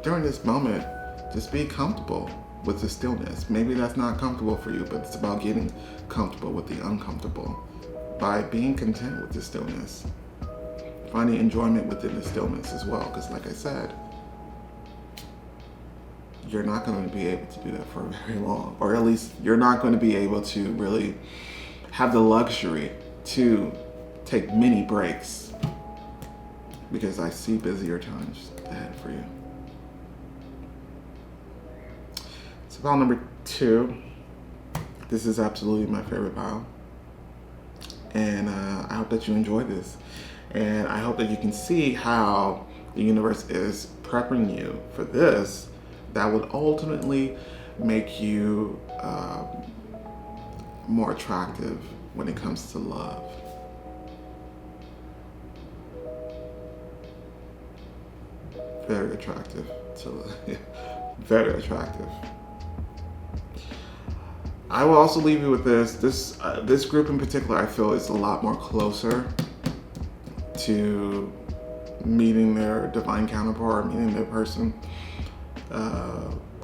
Speaker 1: during this moment, just be comfortable with the stillness. Maybe that's not comfortable for you, but it's about getting comfortable with the uncomfortable by being content with the stillness, finding enjoyment within the stillness as well. Because like I said, you're not going to be able to do that for very long, or at least you're not going to be able to really have the luxury to take many breaks, because I see busier times ahead for you. So pile number 2, this is absolutely my favorite pile, and I hope that you enjoy this, and I hope that you can see how the universe is prepping you for this that would ultimately make you more attractive when it comes to love. Very attractive very attractive. I will also leave you with this. This group in particular, I feel, is a lot more closer to meeting their divine counterpart, meeting their person.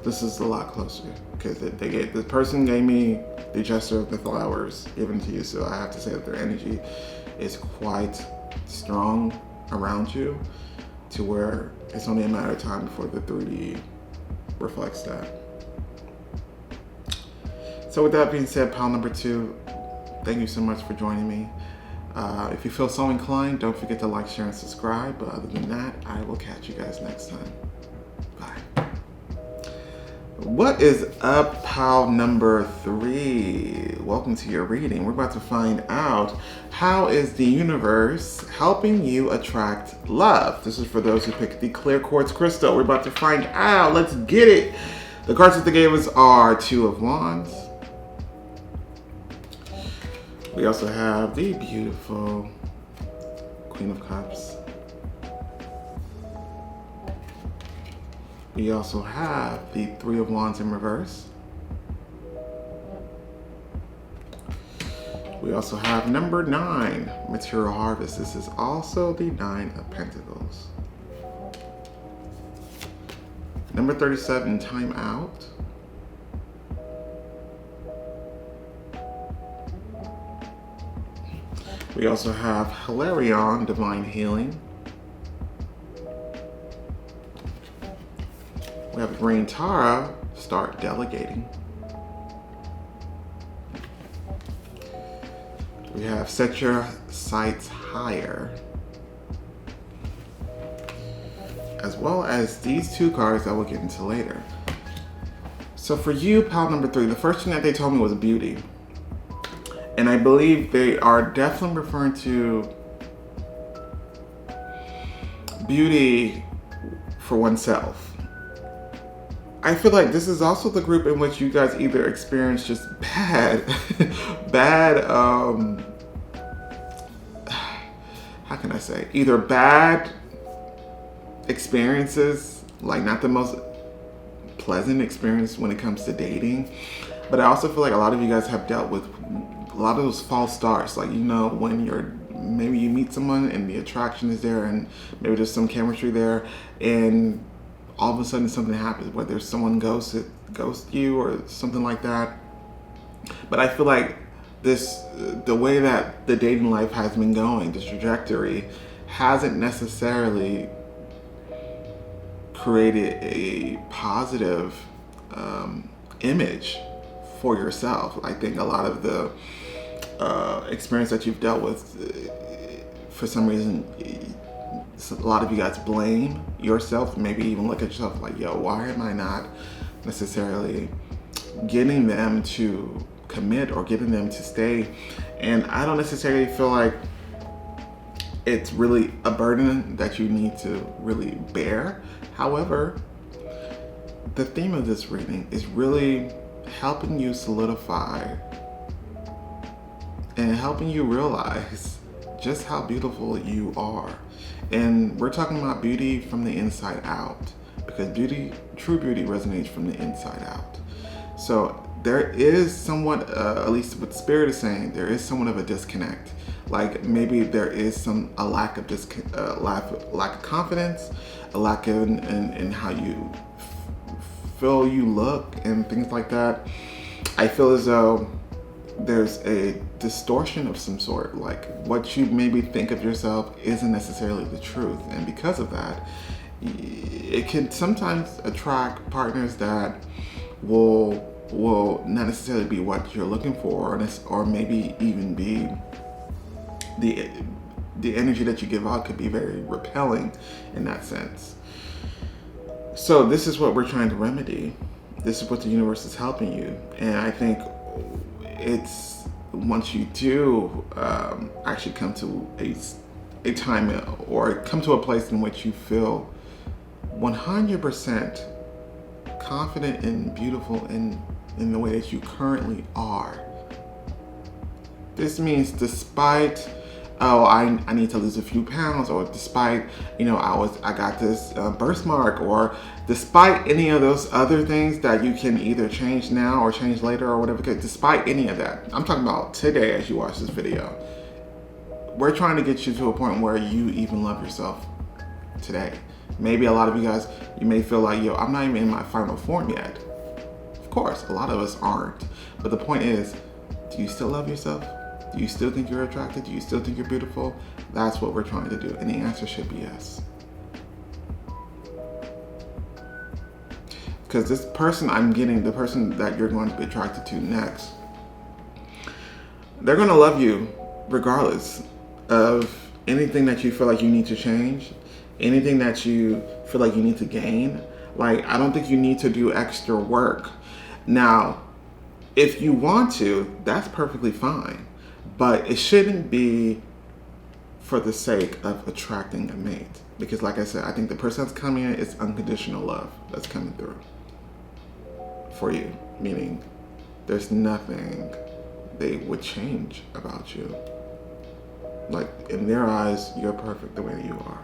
Speaker 1: This is a lot closer because the person gave me the gesture of the flowers given to you, so I have to say that their energy is quite strong around you, to where it's only a matter of time before the 3D reflects that. So with that being said, pile number 2, thank you so much for joining me. If you feel so inclined, don't forget to like, share, and subscribe. But other than that, I will catch you guys next time. Bye. What is up, pile number 3? Welcome to your reading. We're about to find out, how is the universe helping you attract love? This is for those who picked the clear quartz crystal. We're about to find out. Let's get it. The cards that they gave us are 2 of Wands. We also have the beautiful Queen of Cups. We also have the 3 of Wands in reverse. We also have number 9, Material Harvest. This is also the 9 of Pentacles. Number 37, Time Out. We also have Hilarion, Divine Healing. We have Green Tara, Start Delegating. We have Set Your Sights Higher. As well as these 2 cards that we'll get into later. So for you, pile number 3, the first thing that they told me was beauty. And I believe they are definitely referring to beauty for oneself. I feel like this is also the group in which you guys either experience just bad, how can I say? Either bad experiences, like not the most pleasant experience when it comes to dating. But I also feel like a lot of you guys have dealt with a lot of those false starts, like, you know, when you're maybe you meet someone and the attraction is there, and maybe there's some chemistry there, and all of a sudden something happens, whether someone ghosts you or something like that. But I feel like the way that the dating life has been going, this trajectory, hasn't necessarily created a positive image for yourself. I think a lot of the experience that you've dealt with, for some reason, a lot of you guys blame yourself, maybe even look at yourself like, yo, why am I not necessarily getting them to commit or getting them to stay? And I don't necessarily feel like it's really a burden that you need to really bear. However, the theme of this reading is really helping you solidify and helping you realize just how beautiful you are. And we're talking about beauty from the inside out, because true beauty resonates from the inside out. So there is somewhat, at least what Spirit is saying, there is somewhat of a disconnect. Like maybe there is a lack of lack of confidence, a lack in how you feel you look and things like that. I feel as though there's a distortion of some sort, like what you maybe think of yourself isn't necessarily the truth, and because of that, it can sometimes attract partners that will not necessarily be what you're looking for, or maybe even be the energy that you give out could be very repelling in that sense. So this is what we're trying to remedy. This is what the universe is helping you, and I think it's once you do actually come to a time or come to a place in which you feel 100% confident and beautiful in the way that you currently are. This means despite, I need to lose a few pounds, or despite, I got this birthmark, or despite any of those other things that you can either change now or change later or whatever, despite any of that, I'm talking about today as you watch this video, we're trying to get you to a point where you even love yourself today. Maybe a lot of you guys, you may feel like, yo, I'm not even in my final form yet. Of course, a lot of us aren't. But the point is, do you still love yourself? Do you still think you're attractive? Do you still think you're beautiful? That's what we're trying to do. And the answer should be yes. Because this person I'm getting, the person that you're going to be attracted to next, they're going to love you regardless of anything that you feel like you need to change, anything that you feel like you need to gain. Like, I don't think you need to do extra work. Now, if you want to, that's perfectly fine. But it shouldn't be for the sake of attracting a mate. Because like I said, I think the person that's coming in is unconditional love that's coming through for you. Meaning, there's nothing they would change about you. Like, in their eyes, you're perfect the way that you are.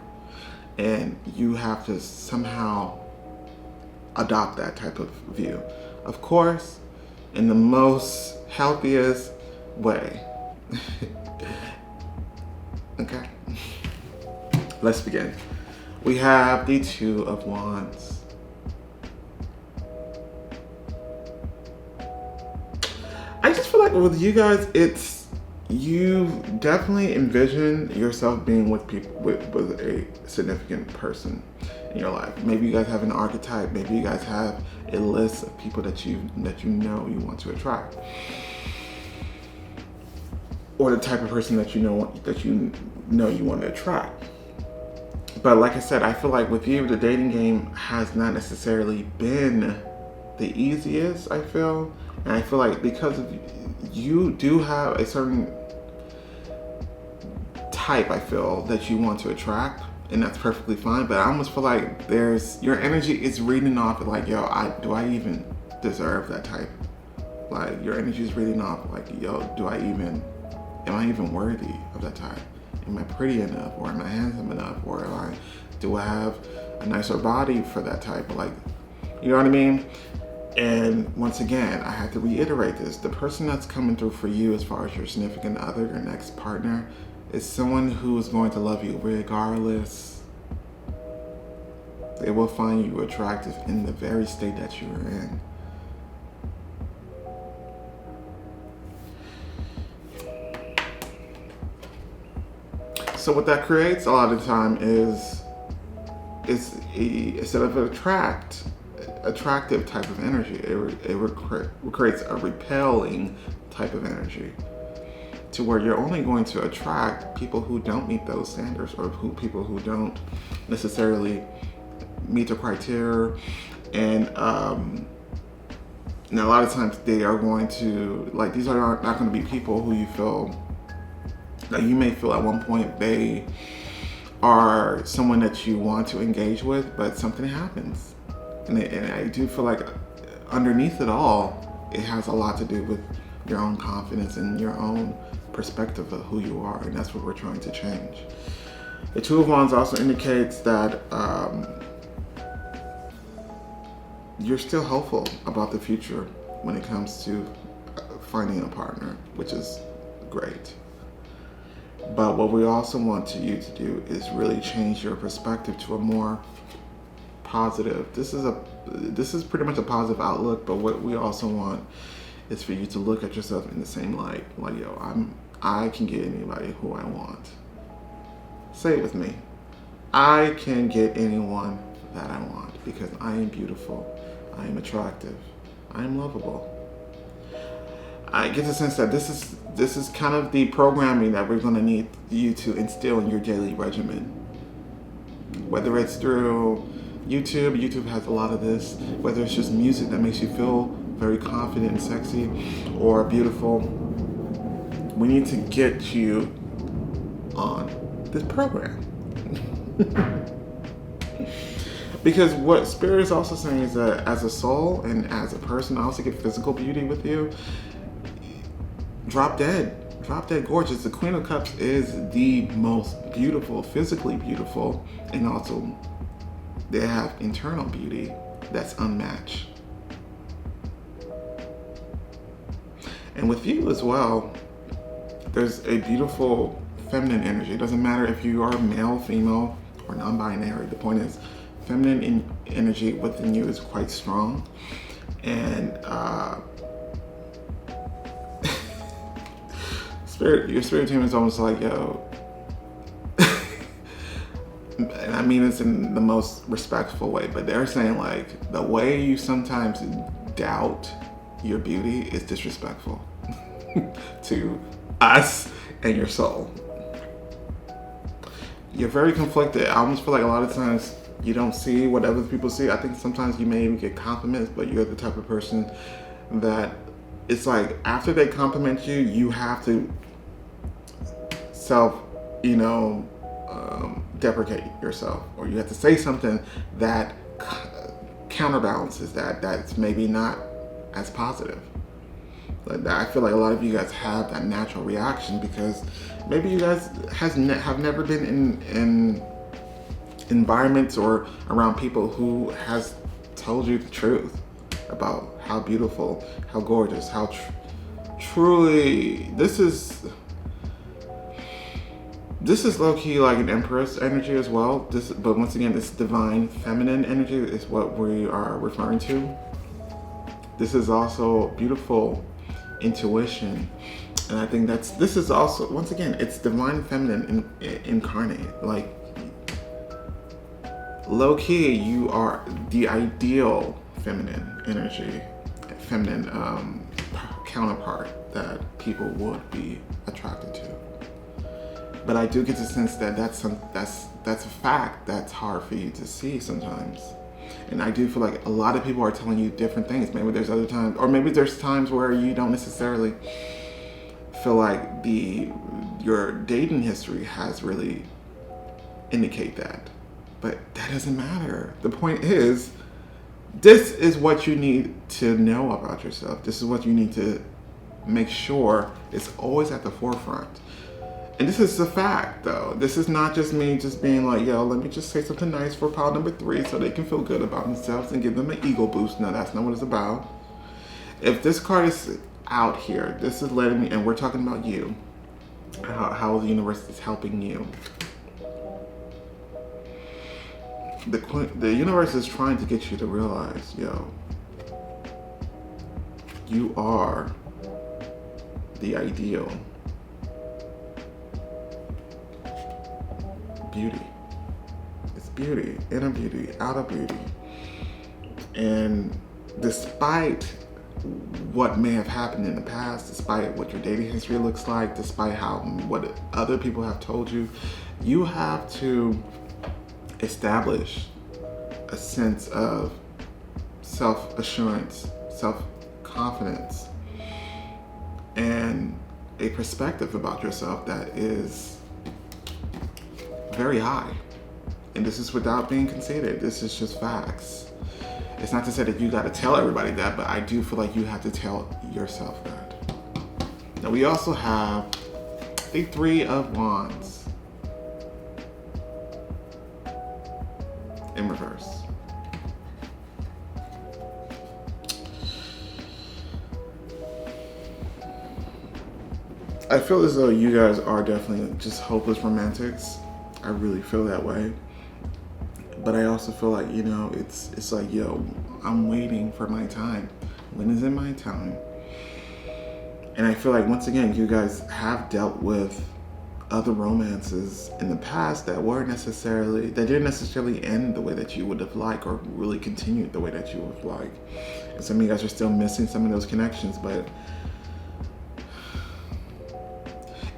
Speaker 1: And you have to somehow adopt that type of view. Of course, in the most healthiest way. Okay. Let's begin. We have the Two of Wands. I just feel like with you guys, you definitely envision yourself being with people, with a significant person in your life. Maybe you guys have an archetype. Maybe you guys have a list of people that you know you want to attract, or the type of person that you know you want to attract. But like I said, I feel like with you, the dating game has not necessarily been the easiest, I feel. And I feel like because of you do have a certain type, I feel, that you want to attract, and that's perfectly fine. But I almost feel like your energy is reading off like, yo, do I even deserve that type? Like, your energy is reading off like, yo, am I even worthy of that type? Am I pretty enough, or am I handsome enough, or do I have a nicer body for that type? Like, you know what I mean? And once again, I have to reiterate this. The person that's coming through for you as far as your significant other, your next partner, It's someone who is going to love you regardless. They will find you attractive in the very state that you are in. So what that creates a lot of the time is instead of an attractive type of energy, it creates a repelling type of energy, to where you're only going to attract people who don't meet those standards, or people who don't necessarily meet the criteria. And a lot of times they are going to, like, these are not going to be people who you feel, that you may feel at one point they are someone that you want to engage with, but something happens. And I do feel like underneath it all, it has a lot to do with your own confidence and your own perspective of who you are, and that's what we're trying to change. The Two of Wands also indicates that you're still hopeful about the future when it comes to finding a partner, which is great. But what we also want you to do is really change your perspective to a more positive. This is pretty much a positive outlook, but what we also want is for you to look at yourself in the same light. Like, yo, I can get anybody who I want. Say it with me. I can get anyone that I want because I am beautiful. I am attractive. I am lovable. I get the sense that this is kind of the programming that we're going to need you to instill in your daily regimen. Whether it's through YouTube. YouTube has a lot of this. Whether it's just music that makes you feel very confident and sexy or beautiful. We need to get you on this program. Because what Spirit is also saying is that as a soul and as a person, I also get physical beauty with you. Drop dead gorgeous. The Queen of Cups is the most beautiful, physically beautiful, and also they have internal beauty that's unmatched. And with you as well, there's a beautiful feminine energy. It doesn't matter if you are male, female, or non-binary. The point is, feminine energy within you is quite strong. And your spirit team is almost like, yo, and I mean this in the most respectful way, but they're saying like, the way you sometimes doubt your beauty is disrespectful to us and your soul. You're very conflicted. I almost feel like a lot of times you don't see what other people see. I think sometimes you may even get compliments, but you're the type of person that it's like after they compliment you, you have to deprecate yourself, or you have to say something that counterbalances that's maybe not as positive. But I feel like a lot of you guys have that natural reaction because maybe you guys have never been in environments or around people who has told you the truth about how beautiful, how gorgeous, how truly this is low-key like an Empress energy as well. But once again, this divine feminine energy is what we are referring to. This is also beautiful intuition, and I think this is also, once again, it's divine feminine incarnate. Like, low-key, you are the ideal feminine energy, feminine counterpart that people would be attracted to. But I do get the sense that that's a fact that's hard for you to see sometimes. And I do feel like a lot of people are telling you different things. Maybe there's other times, or maybe there's times where you don't necessarily feel like your dating history has really indicate that. But that doesn't matter. The point is, this is what you need to know about yourself. This is what you need to make sure is always at the forefront. And this is a fact, though. This is not just me just being like, yo, let me just say something nice for pile number 3 so they can feel good about themselves and give them an ego boost. No, that's not what it's about. If this card is out here, this is letting me, and we're talking about you, how the universe is helping you. The universe is trying to get you to realize, yo, you are the ideal beauty. It's beauty, inner beauty, outer beauty. And despite what may have happened in the past, despite what your dating history looks like, despite what other people have told you, you have to establish a sense of self-assurance, self-confidence, and a perspective about yourself that is very high. And this is without being conceited. This is just facts. It's not to say that you got to tell everybody that, but I do feel like you have to tell yourself that. Now we also have the Three of Wands in reverse. I feel as though you guys are definitely just hopeless romantics. I really feel that way. But I also feel like, it's like, yo, I'm waiting for my time. When is it my time? And I feel like, once again, you guys have dealt with other romances in the past that didn't necessarily end the way that you would have liked, or really continued the way that you would have liked. And some of you guys are still missing some of those connections, but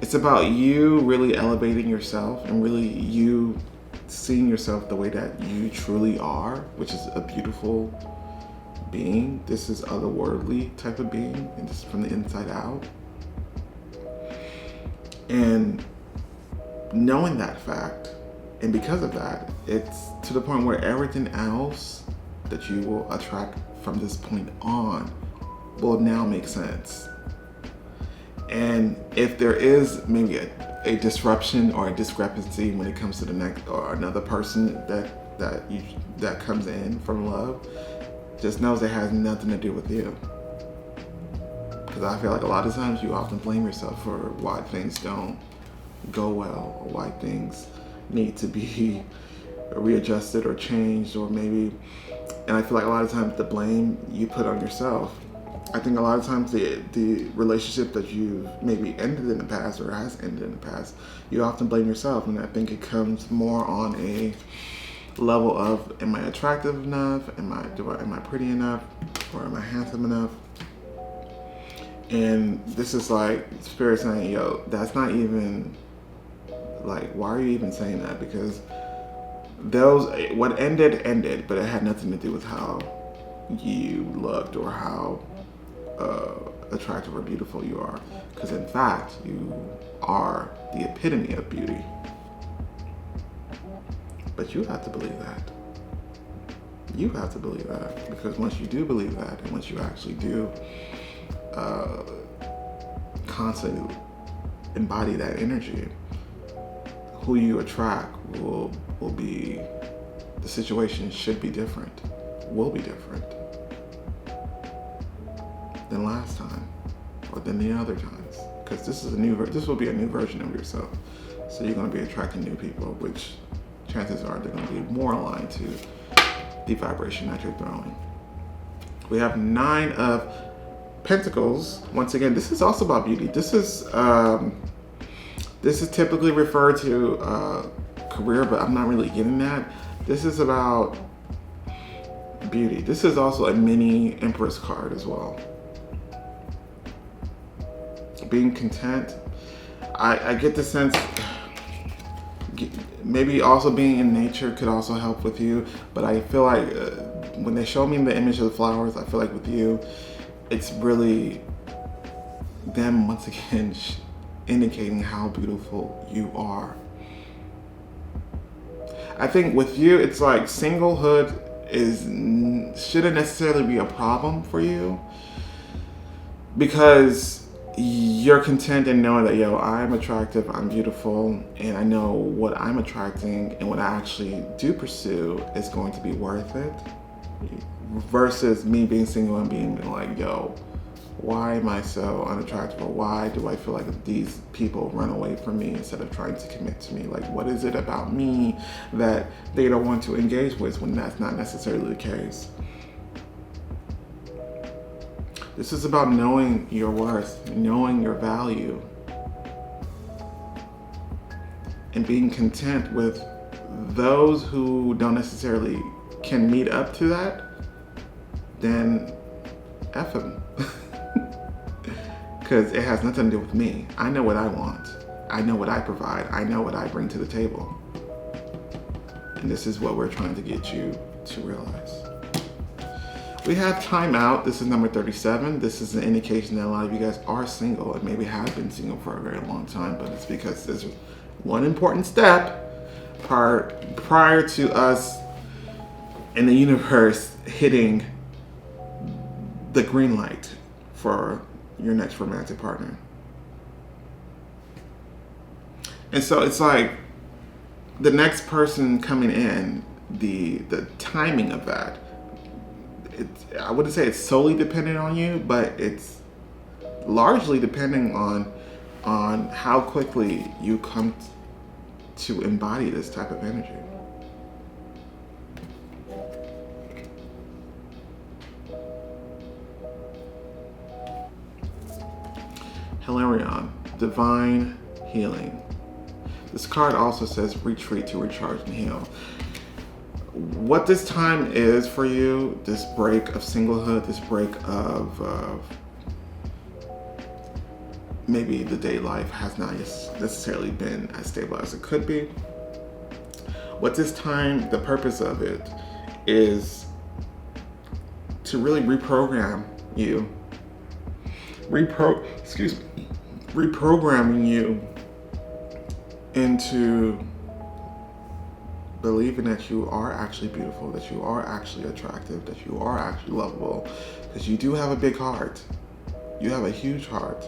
Speaker 1: it's about you really elevating yourself and really you seeing yourself the way that you truly are, which is a beautiful being. This is otherworldly type of being, and this is from the inside out. And knowing that fact, and because of that, it's to the point where everything else that you will attract from this point on will now make sense. And if there is maybe a disruption or a discrepancy when it comes to the next or another person that comes in from love, just knows it has nothing to do with you. Because I feel like a lot of times you often blame yourself for why things don't go well, or why things need to be readjusted or changed, or maybe, and I feel like a lot of times the blame you put on yourself. I think a lot of times the relationship that you've maybe ended in the past or has ended in the past, you often blame yourself, and I think it comes more on a level of, am I attractive enough? Am I pretty enough? Or am I handsome enough? And this is like Spirit saying, yo, that's not even, like, why are you even saying that? Because what ended, but it had nothing to do with how you looked or how attractive or beautiful you are. Because in fact, you are the epitome of beauty. But you have to believe that. You have to believe that. Because once you do believe that, and once you actually do constantly embody that energy, who you attract will be, the situation should be different, will be different than last time or than the other times. Because this will be a new version of yourself. So you're going to be attracting new people, which chances are they're going to be more aligned to the vibration that you're throwing. We have 9 of Pentacles. Once again, this is also about beauty. This is typically referred to career, but I'm not really getting that. This is about beauty. This is also a mini Empress card as well. Being content. I get the sense maybe also being in nature could also help with you, but I feel like when they show me the image of the flowers, I feel like with you, it's really them once again indicating how beautiful you are. I think with you, it's like singlehood shouldn't necessarily be a problem for you, because you're content in knowing that, yo, I'm attractive, I'm beautiful, and I know what I'm attracting and what I actually do pursue is going to be worth it. Versus me being single and being like, yo, Why am I so unattractive? Or why do I feel like these people run away from me instead of trying to commit to me? Like, what is it about me that they don't want to engage with when that's not necessarily the case? This is about knowing your worth, knowing your value, and being content with those who don't necessarily can meet up to that. Then F them. Because it has nothing to do with me. I know what I want. I know what I provide. I know what I bring to the table. And this is what we're trying to get you to realize. We have time out. This is number 37. This is an indication that a lot of you guys are single and maybe have been single for a very long time, but it's because there's one important step prior to us in the universe hitting the green light for your next romantic partner. And so it's like the next person coming in, the timing of that, I wouldn't say it's solely dependent on you, but it's largely depending on how quickly you come to embody this type of energy. Hilarion, divine healing. This card also says retreat to recharge and heal. What this time is for you, this break of singlehood, this break of maybe the day life has not necessarily been as stable as it could be. What this time, the purpose of it is to really reprogram you, reprogramming you into believing that you are actually beautiful, that you are actually attractive, that you are actually lovable, because you do have a big heart. You have a huge heart,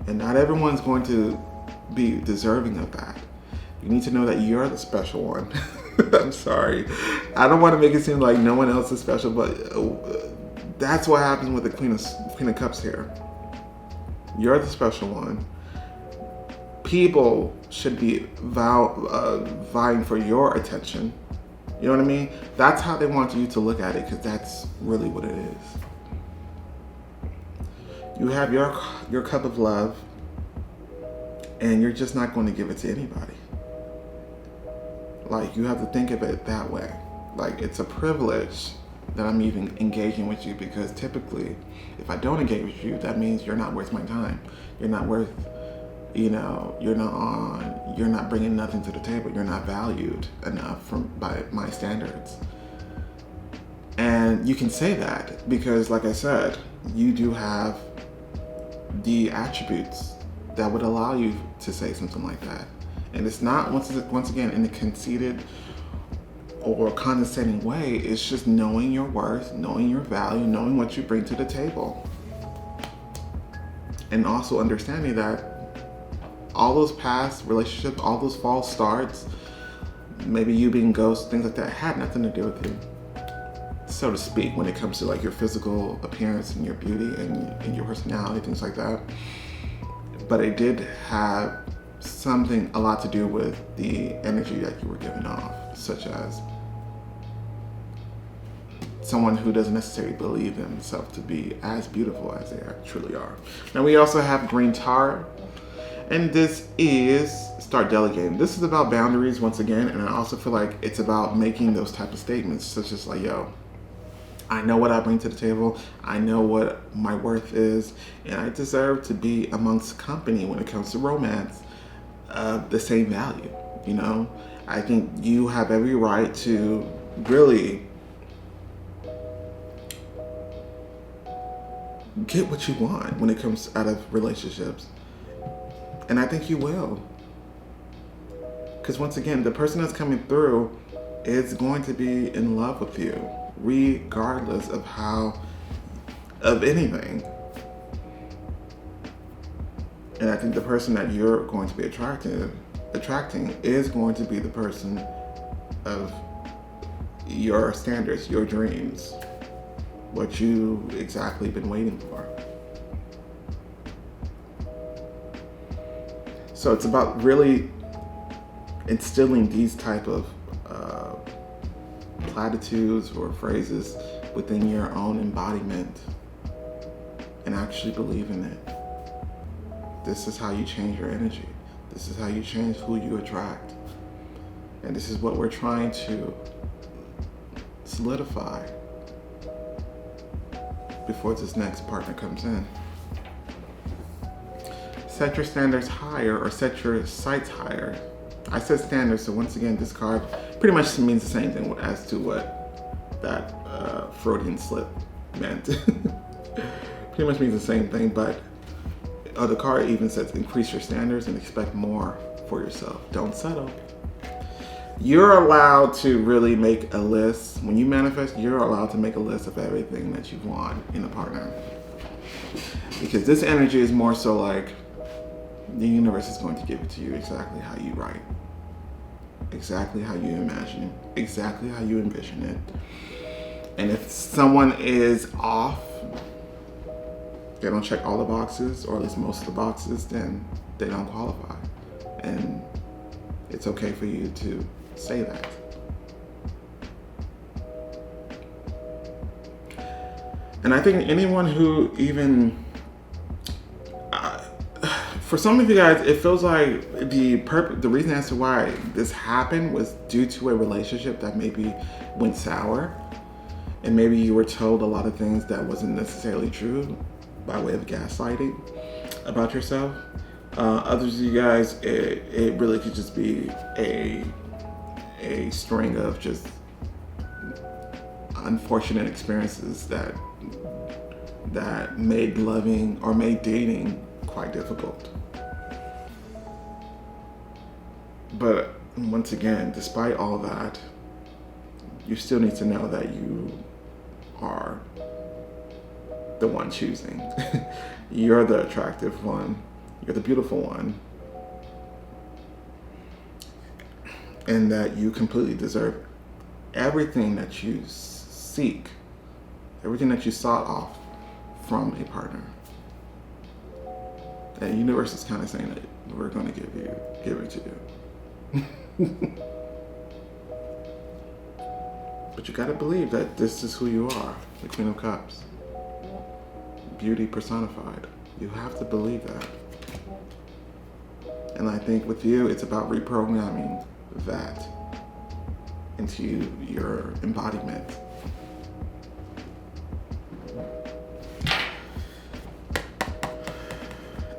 Speaker 1: and not everyone's going to be deserving of that. You need to know that you're the special one. I'm sorry. I don't want to make it seem like no one else is special, but that's what happens with the Queen of Cups here. You're the special one. People should be vying for your attention. You know what I mean? That's how they want you to look at it, because that's really what it is. You have your cup of love, and you're just not going to give it to anybody. Like, you have to think of it that way. Like, it's a privilege that I'm even engaging with you, because typically, if I don't engage with you, that means you're not worth my time. You're not worth, you're not bringing nothing to the table. You're not valued enough by my standards. And you can say that because, like I said, you do have the attributes that would allow you to say something like that. And it's not, once again, in a conceited or condescending way. It's just knowing your worth, knowing your value, knowing what you bring to the table. And also understanding that all those past relationships, all those false starts, maybe you being ghost, things like that, had nothing to do with you, so to speak, when it comes to like your physical appearance and your beauty and your personality, things like that. But it did have a lot to do with the energy that you were giving off, such as someone who doesn't necessarily believe themselves to be as beautiful as they truly are. Now we also have Green Tar, and this is start delegating. This is about boundaries once again, and I also feel like it's about making those type of statements, such as like, yo, I know what I bring to the table, I know what my worth is, and I deserve to be amongst company when it comes to romance of the same value. You know, I think you have every right to really get what you want when it comes out of relationships. And I think you will. Because once again, the person that's coming through is going to be in love with you, regardless of anything. And I think the person that you're going to be attracting is going to be the person of your standards, your dreams, what you exactly been waiting for. So it's about really instilling these type of platitudes or phrases within your own embodiment and actually believe in it. This is how you change your energy. This is how you change who you attract. And this is what we're trying to solidify before this next partner comes in. Set your standards higher or set your sights higher. I said standards, so once again, this card pretty much means the same thing as to what that Freudian slip meant. Pretty much means the same thing, but the card even says increase your standards and expect more for yourself. Don't settle. You're allowed to really make a list. When you manifest, you're allowed to make a list of everything that you want in a partner. Because this energy is more so like the universe is going to give it to you exactly how you write, exactly how you imagine it, exactly how you envision it. And if someone is off, they don't check all the boxes, or at least most of the boxes, then they don't qualify. And it's okay for you to say that. And I think anyone who even, for some of you guys, it feels like the reason as to why this happened was due to a relationship that maybe went sour, and maybe you were told a lot of things that wasn't necessarily true by way of gaslighting about yourself. Others of you guys, it really could just be a string of just unfortunate experiences that made loving or made dating quite difficult. But once again, despite all that, you still need to know that you are the one choosing. You're the attractive one. You're the beautiful one. And that you completely deserve everything that you seek, everything that you sought off from a partner. And the universe is kind of saying that we're going to give it to you. But you got to believe that this is who you are, the Queen of Cups. Beauty personified. You have to believe that. And I think with you, it's about reprogramming that into your embodiment.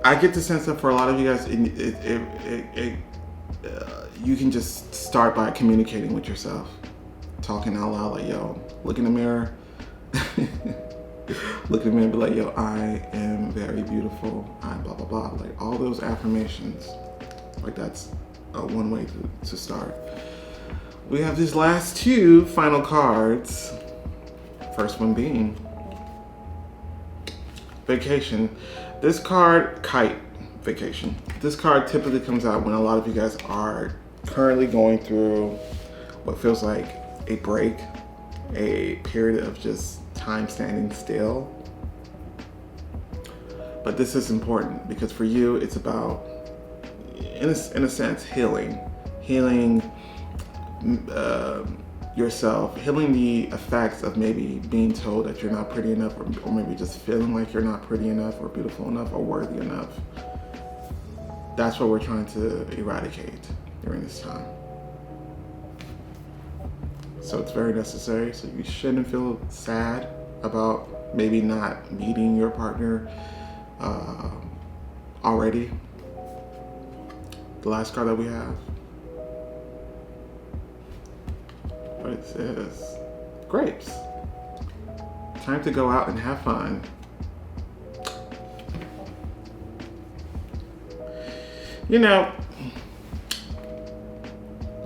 Speaker 1: I get the sense that for a lot of you guys, you can just start by communicating with yourself, talking out loud, like, yo, look in the mirror. Look at me and be like, yo, I am very beautiful. I blah, blah, blah. Like all those affirmations. Like that's one way to start. We have these last two final cards. First one being vacation. This card, kite, vacation. This card typically comes out when a lot of you guys are currently going through what feels like a break, a period of just time standing still. But this is important because for you, it's about, in a sense, healing yourself, healing the effects of maybe being told that you're not pretty enough, or maybe just feeling like you're not pretty enough or beautiful enough or worthy enough. That's what we're trying to eradicate during this time. So it's very necessary. So you shouldn't feel sad about maybe not meeting your partner already. The last card that we have. What it says? Grapes. Time to go out and have fun. You know,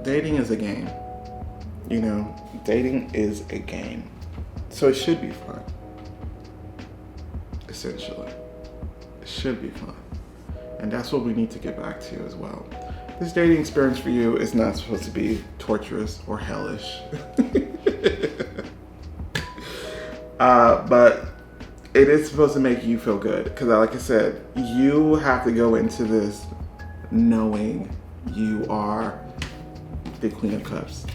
Speaker 1: dating is a game. Dating is a game. So it should be fun. Essentially. It should be fun. And that's what we need to get back to as well. This dating experience for you is not supposed to be torturous or hellish. But it is supposed to make you feel good. Because like I said, you have to go into this knowing you are the Queen of Cups,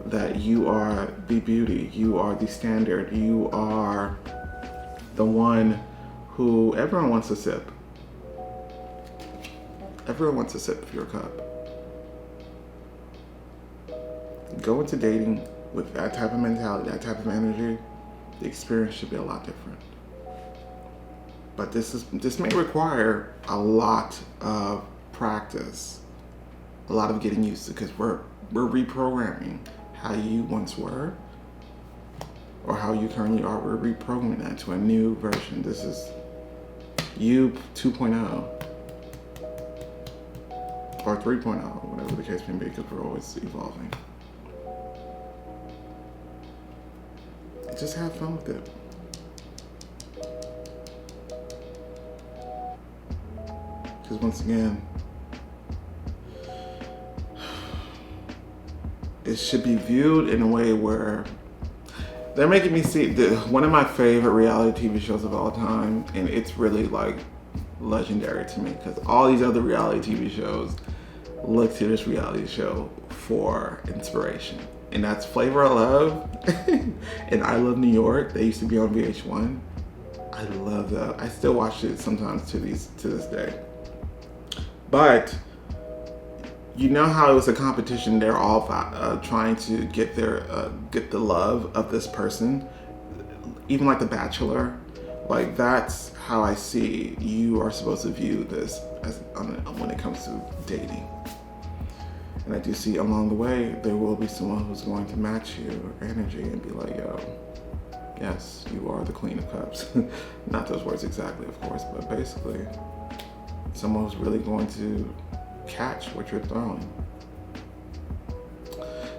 Speaker 1: that you are the beauty, you are the standard, you are the one who everyone wants to sip. Everyone wants to sip of your cup. Go into dating with that type of mentality, that type of energy, the experience should be a lot different. But this may require a lot of practice, a lot of getting used to, because we're reprogramming how you once were or how you currently are. We're reprogramming that to a new version. This is you 2.0 or 3.0, whatever the case may be, because we're always evolving. Just have fun with it. Because once again, it should be viewed in a way where they're making me see one of my favorite reality TV shows of all time, and it's really like legendary to me because all these other reality TV shows look to this reality show for inspiration, and that's Flavor of Love and I Love New York. They used to be on VH1. I love that. I still watch it sometimes to this day. But you know how it was a competition? They're all trying to get the love of this person, even like The Bachelor. Like that's how I see you are supposed to view this as when it comes to dating. And I do see along the way there will be someone who's going to match your energy and be like, yo, yes, you are the Queen of Cups. Not those words exactly, of course, but basically someone who's really going to catch what you're throwing.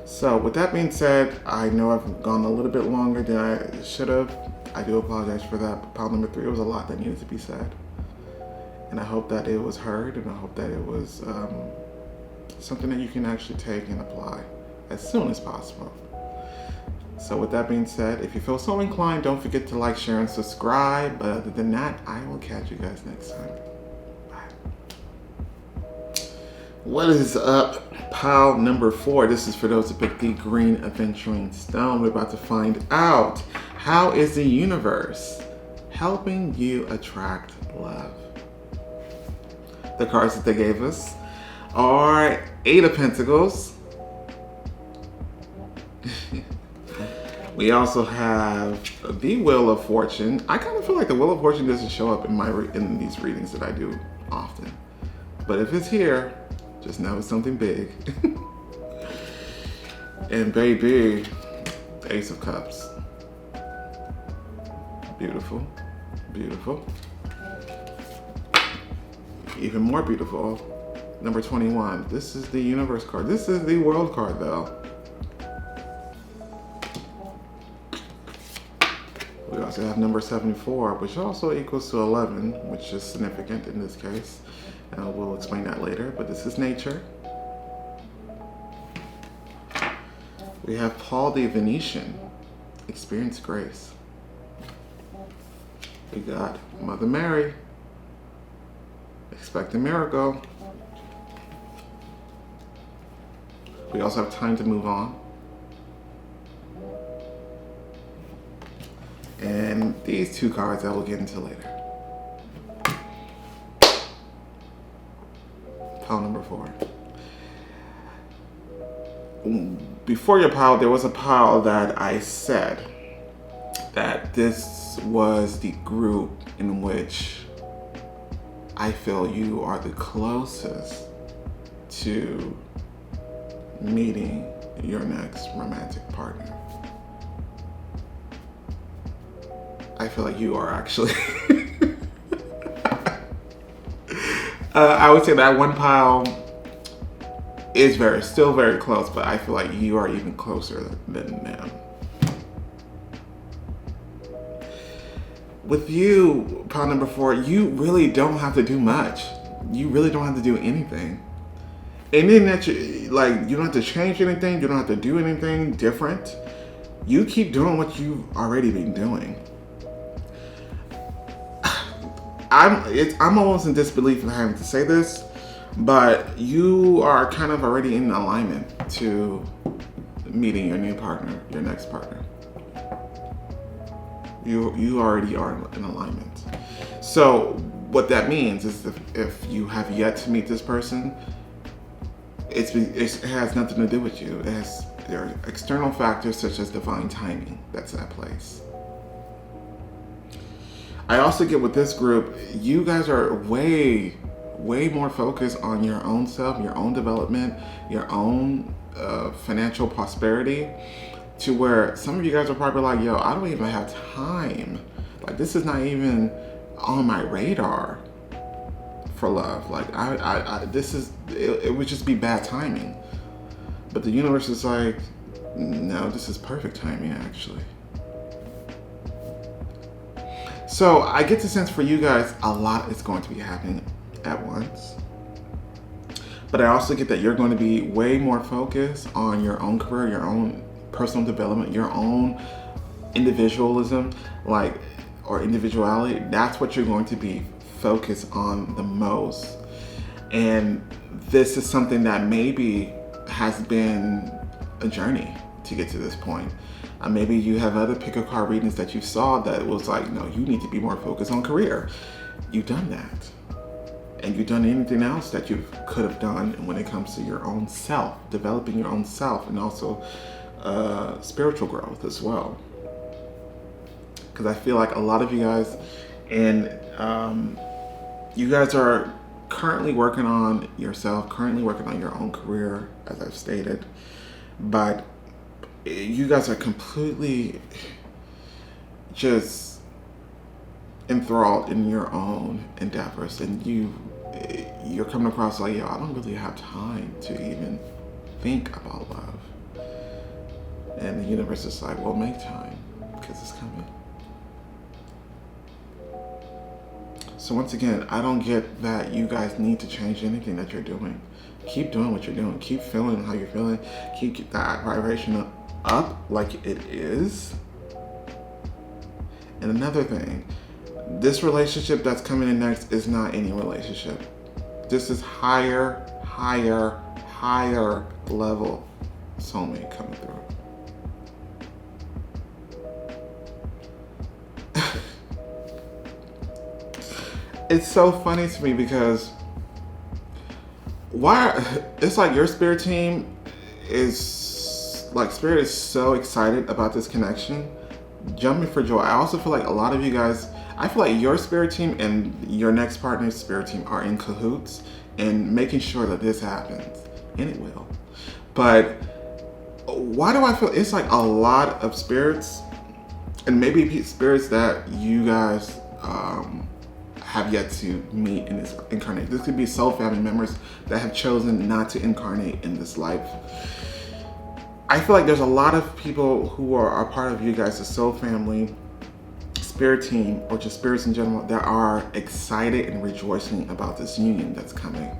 Speaker 1: So with that being said, I know I've gone a little bit longer than I should have. I do apologize for that. But pile number 3 was a lot that needed to be said. And I hope that it was heard, and I hope that it was something that you can actually take and apply as soon as possible. So with that being said, if you feel so inclined, don't forget to like, share, and subscribe. But other than that, I will catch you guys next time. What is up, pile number 4? This is for those who picked the green adventuring stone. We're about to find out, how is the universe helping you attract love? The cards that they gave us are 8 of Pentacles. We also have the Wheel of Fortune. I kind of feel like the Wheel of Fortune doesn't show up in these readings that I do often. But if it's here, just know it's something big. And baby, the Ace of Cups. Beautiful, beautiful. Even more beautiful, number 21. This is the Universe card. This is the World card though. We also have number 74, which also equals to 11, which is significant in this case. We'll explain that later, but this is nature. We have Paul the Venetian, experience grace. We got Mother Mary, expect a miracle. We also have time to move on. And these 2 cards I will get into later. Pile number 4. Before your pile, there was a pile that I said that this was the group in which I feel you are the closest to meeting your next romantic partner. I feel like you are actually I would say that one pile is still very close, but I feel like you are even closer than them. With you, pile number 4, you really don't have to do much. You really don't have to do anything. Anything that you don't have to change anything. You don't have to do anything different. You keep doing what you've already been doing. I'm almost in disbelief in having to say this, But you are kind of already in alignment to meeting your new partner, your next partner. You already are in alignment. So what that means is if you have yet to meet this person, it has nothing to do with you. There are external factors such as divine timing that's at place. I also get with this group, you guys are way more focused on your own self, your own development, your own financial prosperity, to where some of you guys are probably like, yo, I don't even have time. Like, this is not even on my radar for love. Like, it would just be bad timing. But the universe is like, no, this is perfect timing, actually. So I get the sense for you guys, a lot is going to be happening at once. But I also get that you're going to be way more focused on your own career, your own personal development, your own individualism, or individuality. That's what you're going to be focused on the most. And this is something that maybe has been a journey to get to this point. Maybe you have other pick a card readings that you saw that was like, no, you need to be more focused on career. You've done that. And you've done anything else that you could have done when it comes to your own self, developing your own self, and also spiritual growth as well. Because I feel like a lot of you guys, and you guys are currently working on yourself, currently working on your own career, as I've stated, but you guys are completely just enthralled in your own endeavors, and you're coming across like, yo, I don't really have time to even think about love. And the universe is like, well, make time, because it's coming. So once again, I don't get that you guys need to change anything that you're doing. Keep doing what you're doing. Keep feeling how you're feeling. Keep that vibration up like it is. And another thing, this relationship that's coming in next is not any relationship. This is higher level soulmate coming through. It's so funny to me because it's like your spirit team is like, spirit is so excited about this connection, jumping for joy. I also feel like a lot of you guys, I feel like your spirit team and your next partner's spirit team are in cahoots and making sure that this happens, and it will. But why do I feel it's like a lot of spirits, and maybe spirits that you guys have yet to meet in this incarnation? This could be soul family members that have chosen not to incarnate in this life. I feel like there's a lot of people who are a part of you guys' soul family, spirit team, or just spirits in general, that are excited and rejoicing about this union that's coming.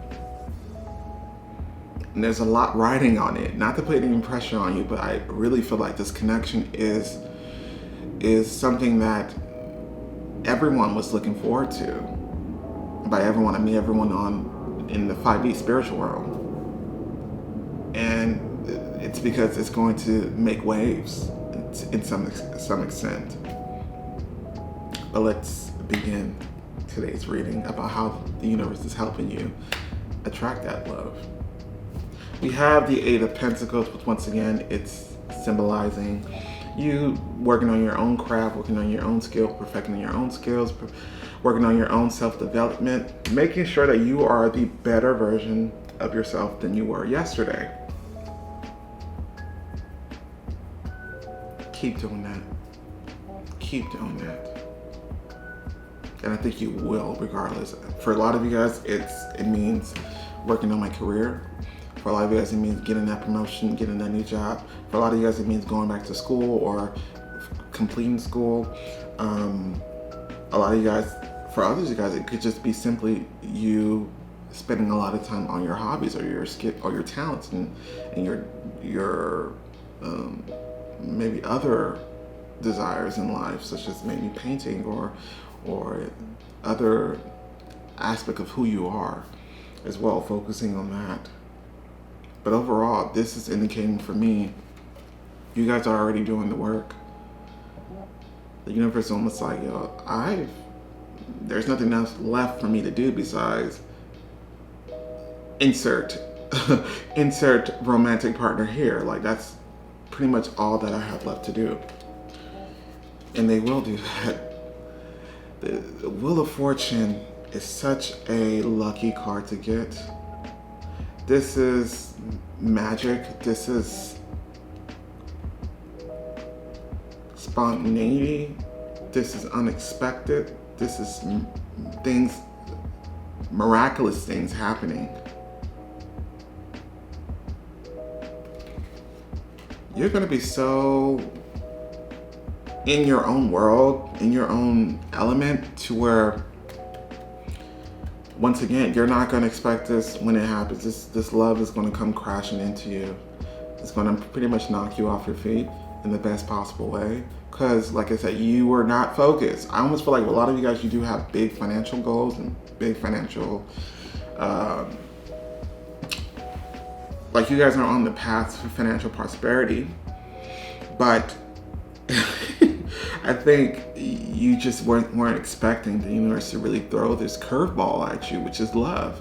Speaker 1: And there's a lot riding on it. Not to put any pressure on you, but I really feel like this connection is something that everyone was looking forward to. By everyone, I mean everyone in the 5D spiritual realm. And it's because it's going to make waves in some extent. But let's begin today's reading about how the universe is helping you attract that love. We have the Eight of Pentacles, which once again, it's symbolizing you working on your own craft, working on your own skill, perfecting your own skills, working on your own self-development, making sure that you are the better version of yourself than you were yesterday. Keep doing that. Keep doing that. And I think you will, regardless. For a lot of you guys, it means working on my career. For a lot of you guys, it means getting that promotion, getting that new job. For a lot of you guys, it means going back to school or completing school. A lot of you guys, for others of you guys, it could just be simply you spending a lot of time on your hobbies or your skill or your talents and your maybe other desires in life, such as maybe painting or other aspect of who you are. as well, focusing on that. But overall, this is indicating for me, you guys are already doing the work. The universe is almost like, yo, there's nothing else left for me to do besides insert insert romantic partner here. Like, that's pretty much all that I have left to do. And they will do that. The Wheel of Fortune is such a lucky card to get. This is magic. This is spontaneity. This is unexpected. This is miraculous things happening. You're going to be so in your own world, in your own element, to where, once again, you're not going to expect this when it happens. This love is going to come crashing into you. It's going to pretty much knock you off your feet in the best possible way. Because, like I said, you were not focused. I almost feel like a lot of you guys, you do have big financial goals and big financial, like you guys are on the path to financial prosperity. But I think you just weren't expecting the universe to really throw this curveball at you, which is love.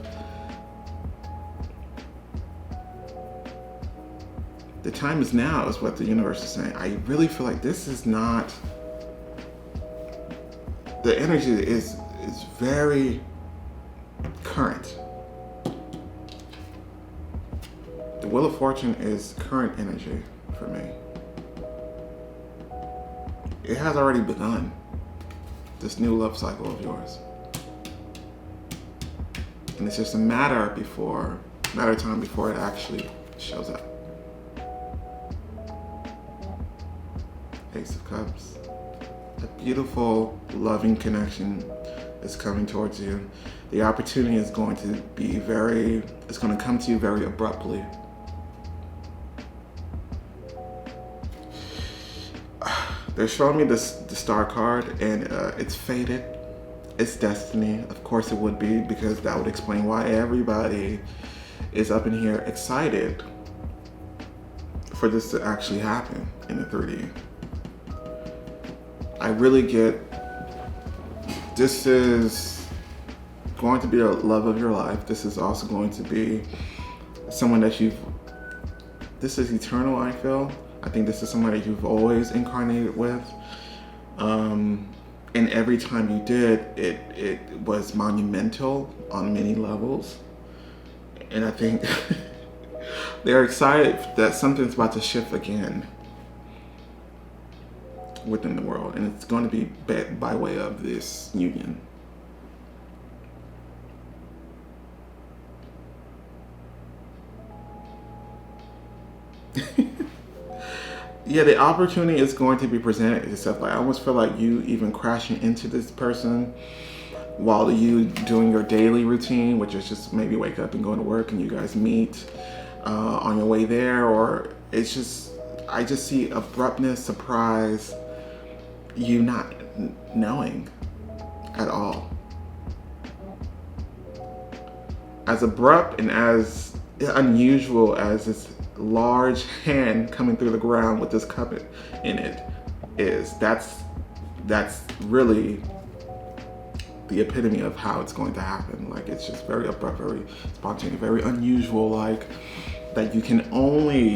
Speaker 1: The time is now, is what the universe is saying. I really feel like this is not, the energy is very current. The Wheel of Fortune is current energy for me. It has already begun, this new love cycle of yours. And it's just a matter of time before it actually shows up. Ace of Cups. A beautiful, loving connection is coming towards you. The opportunity is going to be it's going to come to you very abruptly. They're showing me the star card, and it's fated. It's destiny. Of course it would be, because that would explain why everybody is up in here excited for this to actually happen in the 3D. I really get, this is going to be the love of your life. This is also going to be someone that this is eternal, I feel. I think this is somebody you've always incarnated with. And every time you did, it was monumental on many levels. And I think they're excited that something's about to shift again within the world. And it's going to be by way of this union. Yeah, the opportunity is going to be presented itself. Like, I almost feel like you even crashing into this person while you doing your daily routine, which is just maybe wake up and go to work and you guys meet on your way there, or it's just, I just see abruptness, surprise, you not knowing at all. As abrupt and as unusual as this large hand coming through the ground with this cup in it is, that's really the epitome of how it's going to happen. Like, it's just very abrupt, very spontaneous, very unusual, like that you can only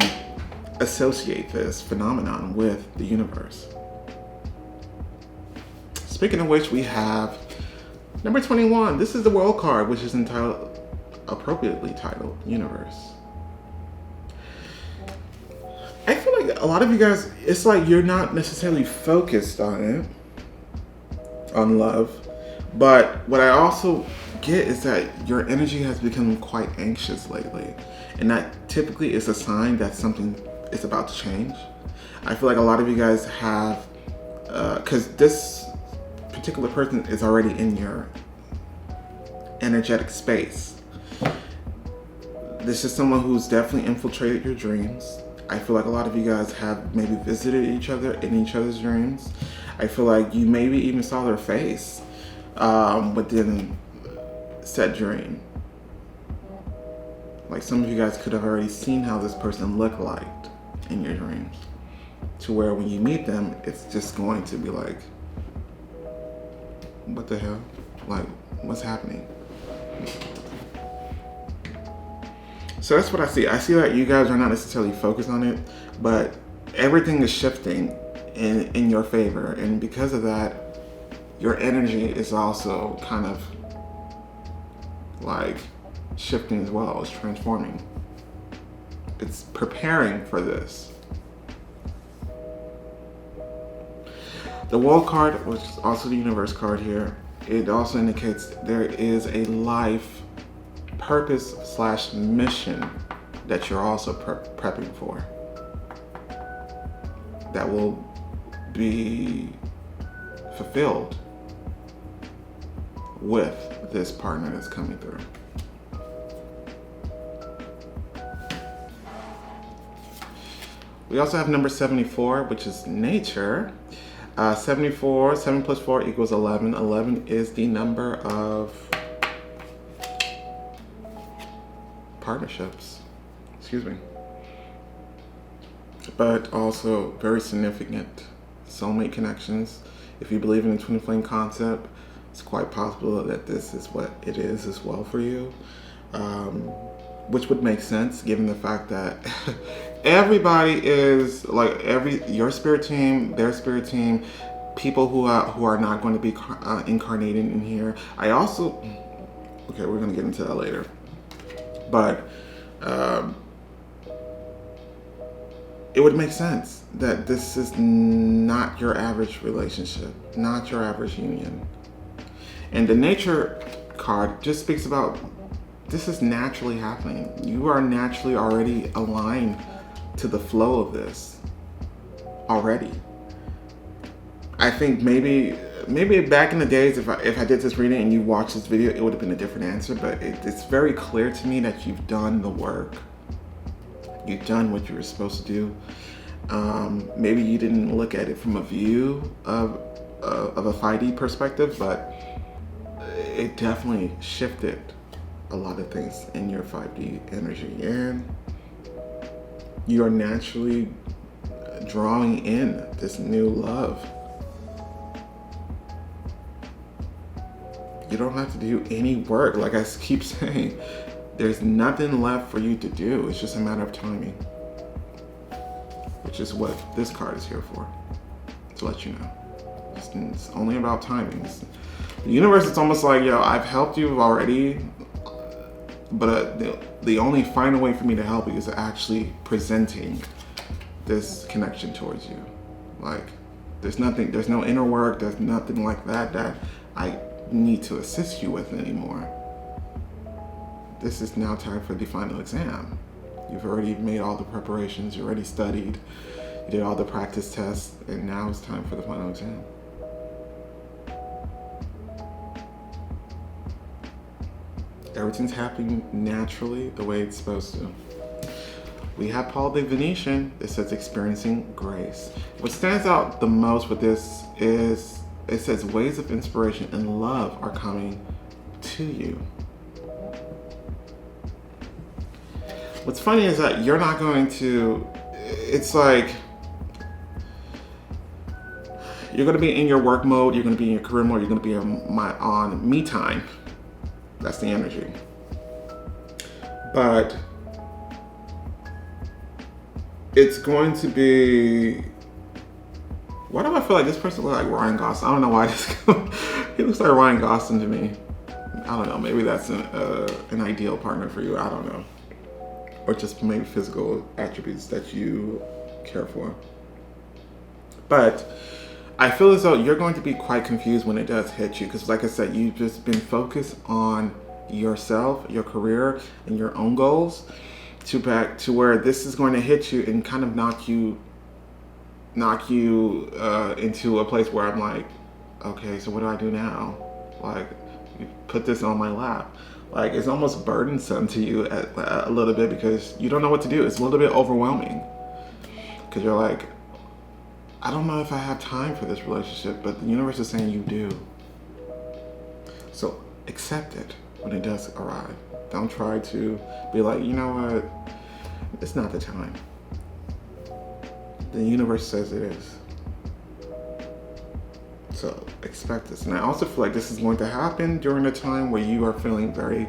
Speaker 1: associate this phenomenon with the universe. Speaking of which, we have number 21. This is the World card, which is appropriately titled Universe. I feel like a lot of you guys, it's like you're not necessarily focused on it, on love. But what I also get is that your energy has become quite anxious lately. And that typically is a sign that something is about to change. I feel like a lot of you guys have, because this particular person is already in your energetic space. This is someone who's definitely infiltrated your dreams. I feel like a lot of you guys have maybe visited each other in each other's dreams. I feel like you maybe even saw their face within said dream. Like some of you guys could have already seen how this person looked like in your dreams, to where when you meet them, it's just going to be like, what the hell? Like, what's happening? So that's what I see. I see that you guys are not necessarily focused on it, but everything is shifting in your favor. And because of that, your energy is also kind of like shifting as well. It's transforming. It's preparing for this. The World card, which is also the Universe card here, it also indicates there is a life purpose / mission that you're also prepping for, that will be fulfilled with this partner that's coming through. We also have number 74, which is nature. 74, 7 plus 4 equals 11. 11 is the number of partnerships, excuse me, but also very significant soulmate connections. If you believe in the twin flame concept, it's quite possible that this is what it is as well for you, which would make sense given the fact that everybody is like your spirit team, their spirit team, people who are not going to be incarnated in here. I also, okay, we're going to get into that later. But it would make sense that this is not your average relationship, not your average union. And the nature card just speaks about this is naturally happening. You are naturally already aligned to the flow of this already. I think maybe back in the days, if I did this reading and you watched this video, it would have been a different answer, but it's very clear to me that you've done the work. You've done what you were supposed to do. Maybe you didn't look at it from a view of a 5D perspective, but it definitely shifted a lot of things in your 5D energy, and you are naturally drawing in this new love. You don't have to do any work. Like I keep saying, there's nothing left for you to do. It's just a matter of timing, which is what this card is here for, to let you know. It's only about timing. The universe, it's almost like, yo, I've helped you already, but the only final way for me to help you is actually presenting this connection towards you. Like, there's no inner work, there's nothing like that I need to assist you with anymore. This is now time for the final exam. You've already made all the preparations, you already studied, you did all the practice tests, and now it's time for the final exam. Everything's happening naturally the way it's supposed to. We have Paul the Venetian that says experiencing grace. What stands out the most with this is it says waves of inspiration and love are coming to you. What's funny is that you're not going to, it's like, you're going to be in your work mode, you're going to be in your career mode, you're going to be on me time. That's the energy. But it's going to be, why do I feel like this person looks like Ryan Gosling? I don't know why he looks like Ryan Gosling to me. I don't know, maybe that's an ideal partner for you, I don't know. Or just maybe physical attributes that you care for. But I feel as though you're going to be quite confused when it does hit you, because like I said, you've just been focused on yourself, your career, and your own goals, to where this is going to hit you and kind of knock you into a place where I'm like, okay, so what do I do now? Like, you put this on my lap. Like, it's almost burdensome to you a little bit, because you don't know what to do. It's a little bit overwhelming, because you're like, I don't know if I have time for this relationship, but the universe is saying you do. So accept it. when it does arrive. Don't try to be like, you know what, it's not the time. The universe says it is. So expect this. And I also feel like this is going to happen during a time where you are feeling very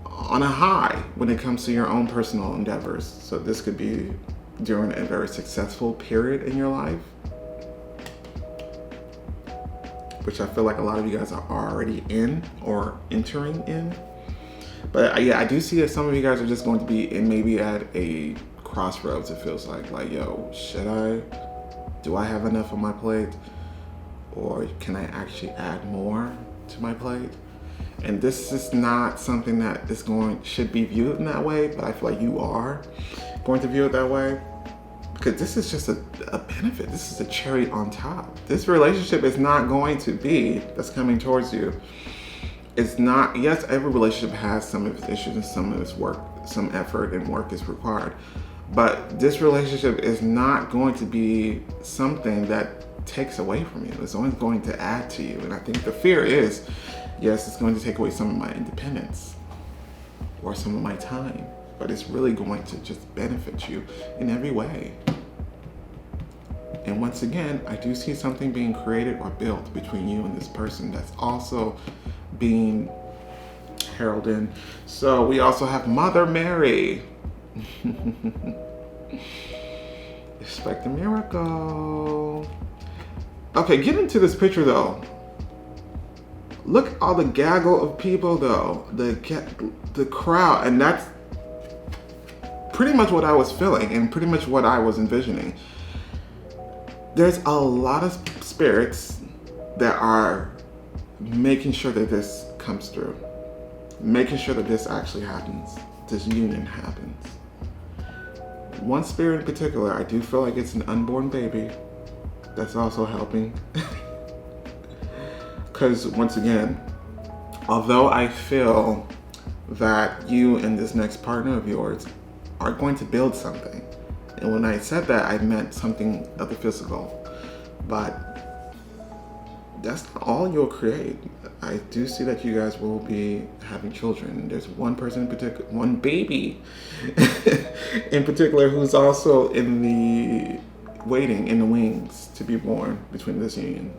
Speaker 1: on a high when it comes to your own personal endeavors. So this could be during a very successful period in your life, which I feel like a lot of you guys are already in or entering in. But yeah, I do see that some of you guys are just going to be in maybe at a crossroads. It feels like yo, do I have enough on my plate? Or can I actually add more to my plate? And this is not something that should be viewed in that way, but I feel like you are going to view it that way, because this is just a benefit. This is a cherry on top. This relationship is not going to be, that's coming towards you. It's not, yes, every relationship has some of its issues and some of its work, some effort and work is required. But this relationship is not going to be something that takes away from you. It's only going to add to you. And I think the fear is, yes, it's going to take away some of my independence or some of my time, but it's really going to just benefit you in every way. And once again, I do see something being created or built between you and this person that's also being heralded. So we also have Mother Mary. Expect a miracle. Okay, get into this picture though. Look at all the gaggle of people though, the crowd, and that's pretty much what I was feeling and pretty much what I was envisioning. There's a lot of spirits that are making sure that this comes through, making sure that this actually happens, this union happens. One spirit in particular, I do feel like it's an unborn baby that's also helping. Because once again, although I feel that you and this next partner of yours are going to build something, and when I said that, I meant something of the physical, but that's not all you'll create. I do see that you guys will be having children. There's one person in particular, one baby in particular, who's also in the waiting in the wings to be born between this union.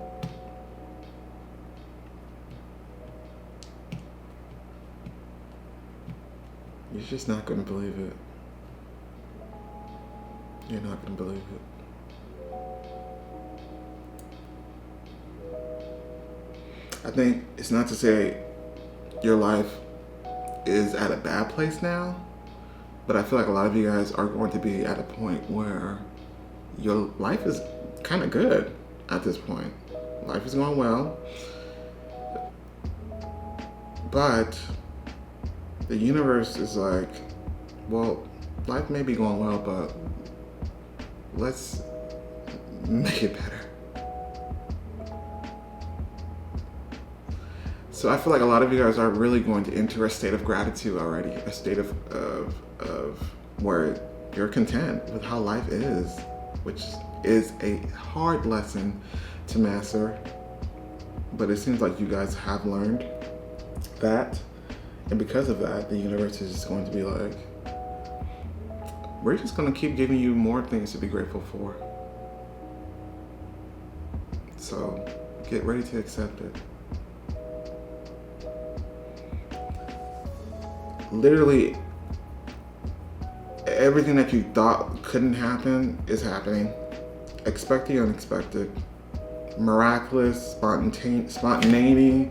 Speaker 1: You're just not going to believe it. You're not going to believe it. I think it's not to say your life is at a bad place now, but I feel like a lot of you guys are going to be at a point where your life is kind of good at this point. Life is going well, but the universe is like, well, life may be going well, but let's make it better. So I feel like a lot of you guys are really going to enter a state of gratitude already, a state of where you're content with how life is, which is a hard lesson to master. But it seems like you guys have learned that. And because of that, the universe is just going to be like, we're just going to keep giving you more things to be grateful for. So get ready to accept it. Literally, everything that you thought couldn't happen is happening. Expect the unexpected. Miraculous, spontaneity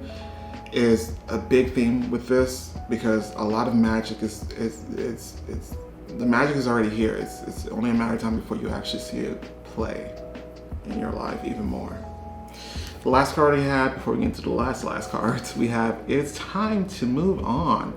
Speaker 1: is a big theme with this, because a lot of magic is the magic is already here. It's only a matter of time before you actually see it play in your life even more. The last card we had, before we get into the last cards, we have, it's time to move on.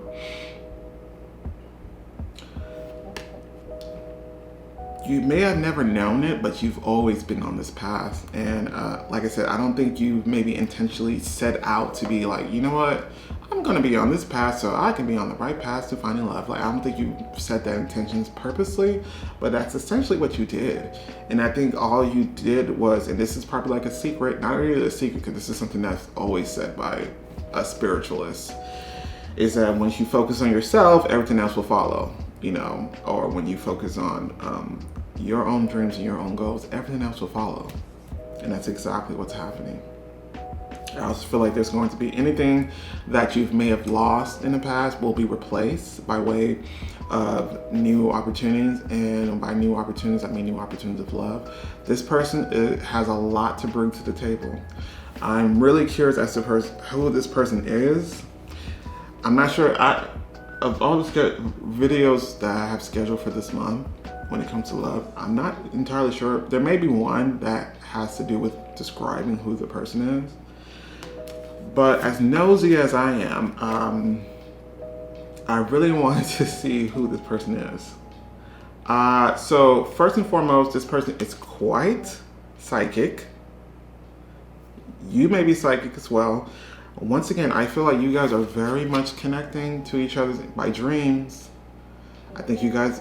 Speaker 1: You may have never known it, but you've always been on this path. And like I said, I don't think you maybe intentionally set out to be like, you know what, I'm gonna be on this path so I can be on the right path to finding love. Like, I don't think you set that intentions purposely, but that's essentially what you did. And I think all you did was, and this is probably like a secret, not really a secret, because this is something that's always said by a spiritualist. is that once you focus on yourself, everything else will follow, or when you focus on your own dreams and your own goals, everything else will follow. And that's exactly what's happening. I also feel like there's going to be anything that you may have lost in the past will be replaced by way of new opportunities. And by new opportunities, I mean new opportunities of love. This person has a lot to bring to the table. I'm really curious as to who this person is. I'm not sure. Of all the videos that I have scheduled for this month, when it comes to love, I'm not entirely sure. There may be one that has to do with describing who the person is. But as nosy as I am, I really wanted to see who this person is. So first and foremost, this person is quite psychic. You may be psychic as well. Once again, I feel like you guys are very much connecting to each other by dreams. I think you guys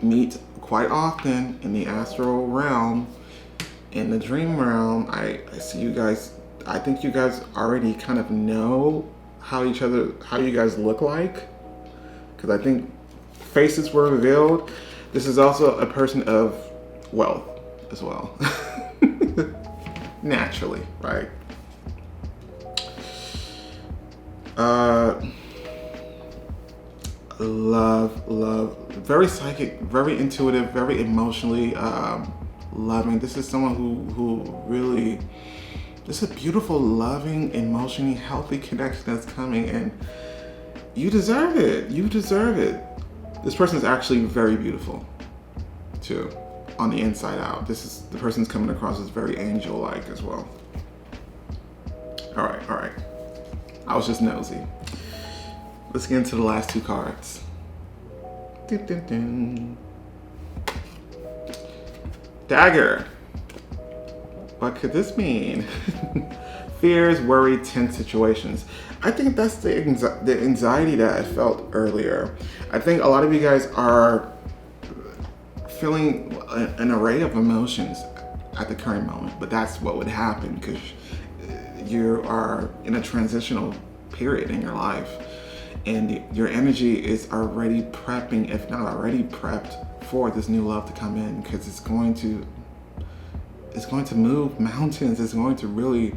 Speaker 1: meet quite often in the astral realm, in the dream realm. I see you guys. I think you guys already kind of know how you guys look like, because I think faces were revealed. This is also a person of wealth as well. Naturally, right? Love, very psychic, very intuitive, very emotionally loving. This is someone who really, this is a beautiful, loving, emotionally healthy connection that's coming, and you deserve it. You deserve it. This person is actually very beautiful too, on the inside out. The person's coming across as very angel-like as well. All right. I was just nosy. Let's get into the last two cards. Dun, dun, dun. Dagger. What could this mean? Fears, worry, tense situations. I think that's the anxiety that I felt earlier. I think a lot of you guys are feeling an array of emotions at the current moment, but that's what would happen because you are in a transitional period in your life, and your energy is already prepping, if not already prepped, for this new love to come in, because it's going to move mountains. It's going to really,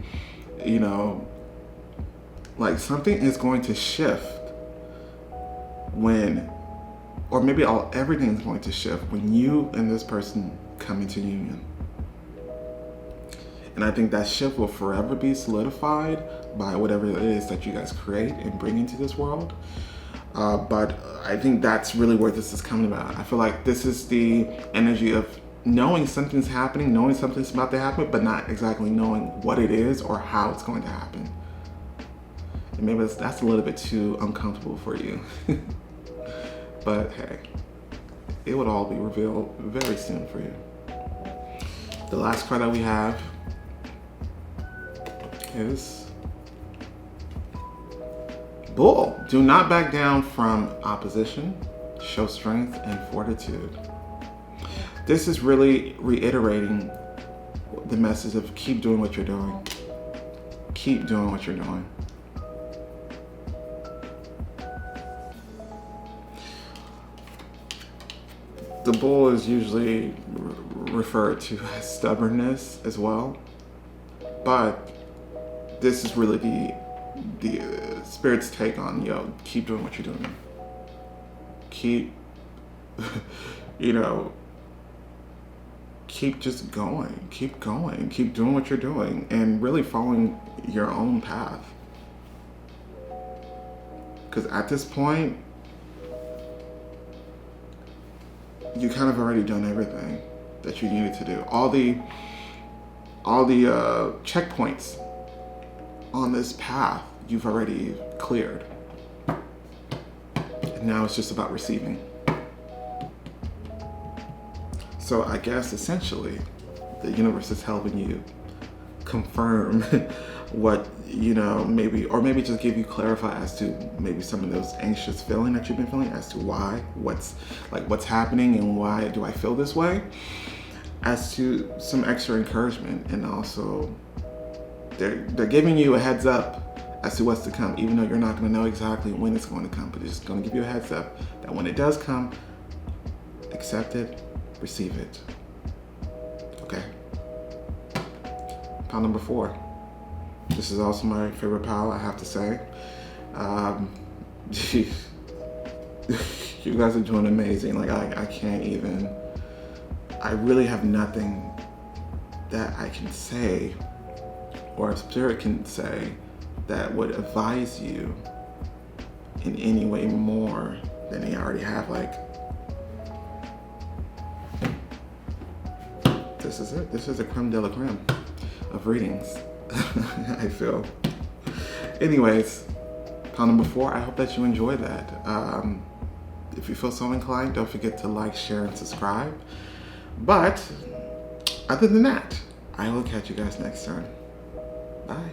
Speaker 1: like something is going to shift when, or maybe everything's going to shift when you and this person come into union. And I think that shift will forever be solidified by whatever it is that you guys create and bring into this world. But I think that's really where this is coming about. I feel like this is the energy of knowing something's happening, knowing something's about to happen, but not exactly knowing what it is or how it's going to happen. And maybe that's a little bit too uncomfortable for you. But hey, it would all be revealed very soon for you. The last card that we have is Bull. Do not back down from opposition. Show strength and fortitude. This is really reiterating the message of keep doing what you're doing. Keep doing what you're doing. The bull is usually referred to as stubbornness as well, but this is really the spirit's take on, keep doing what you're doing. Keep, keep just going. Keep going. Keep doing what you're doing and really following your own path. Because at this point, you kind of already done everything that you needed to do. All the checkpoints on this path you've already cleared. And now it's just about receiving. So I guess essentially the universe is helping you confirm what, maybe just give you clarify as to maybe some of those anxious feeling that you've been feeling as to why, what's happening and why do I feel this way, as to some extra encouragement. And also they're giving you a heads up as to what's to come, even though you're not going to know exactly when it's going to come, but it's just going to give you a heads up that when it does come, accept it, receive it. Okay. Pile number 4. This is also my favorite pile, I have to say. You guys are doing amazing. Like, I can't even, I really have nothing that I can say or Spirit can say that would advise you in any way more than they already have. Like, this is it. This is a creme de la creme of readings, I feel. Anyways, pile number 4, I hope that you enjoy that. If you feel so inclined, don't forget to like, share, and subscribe. But other than that, I will catch you guys next time. Bye.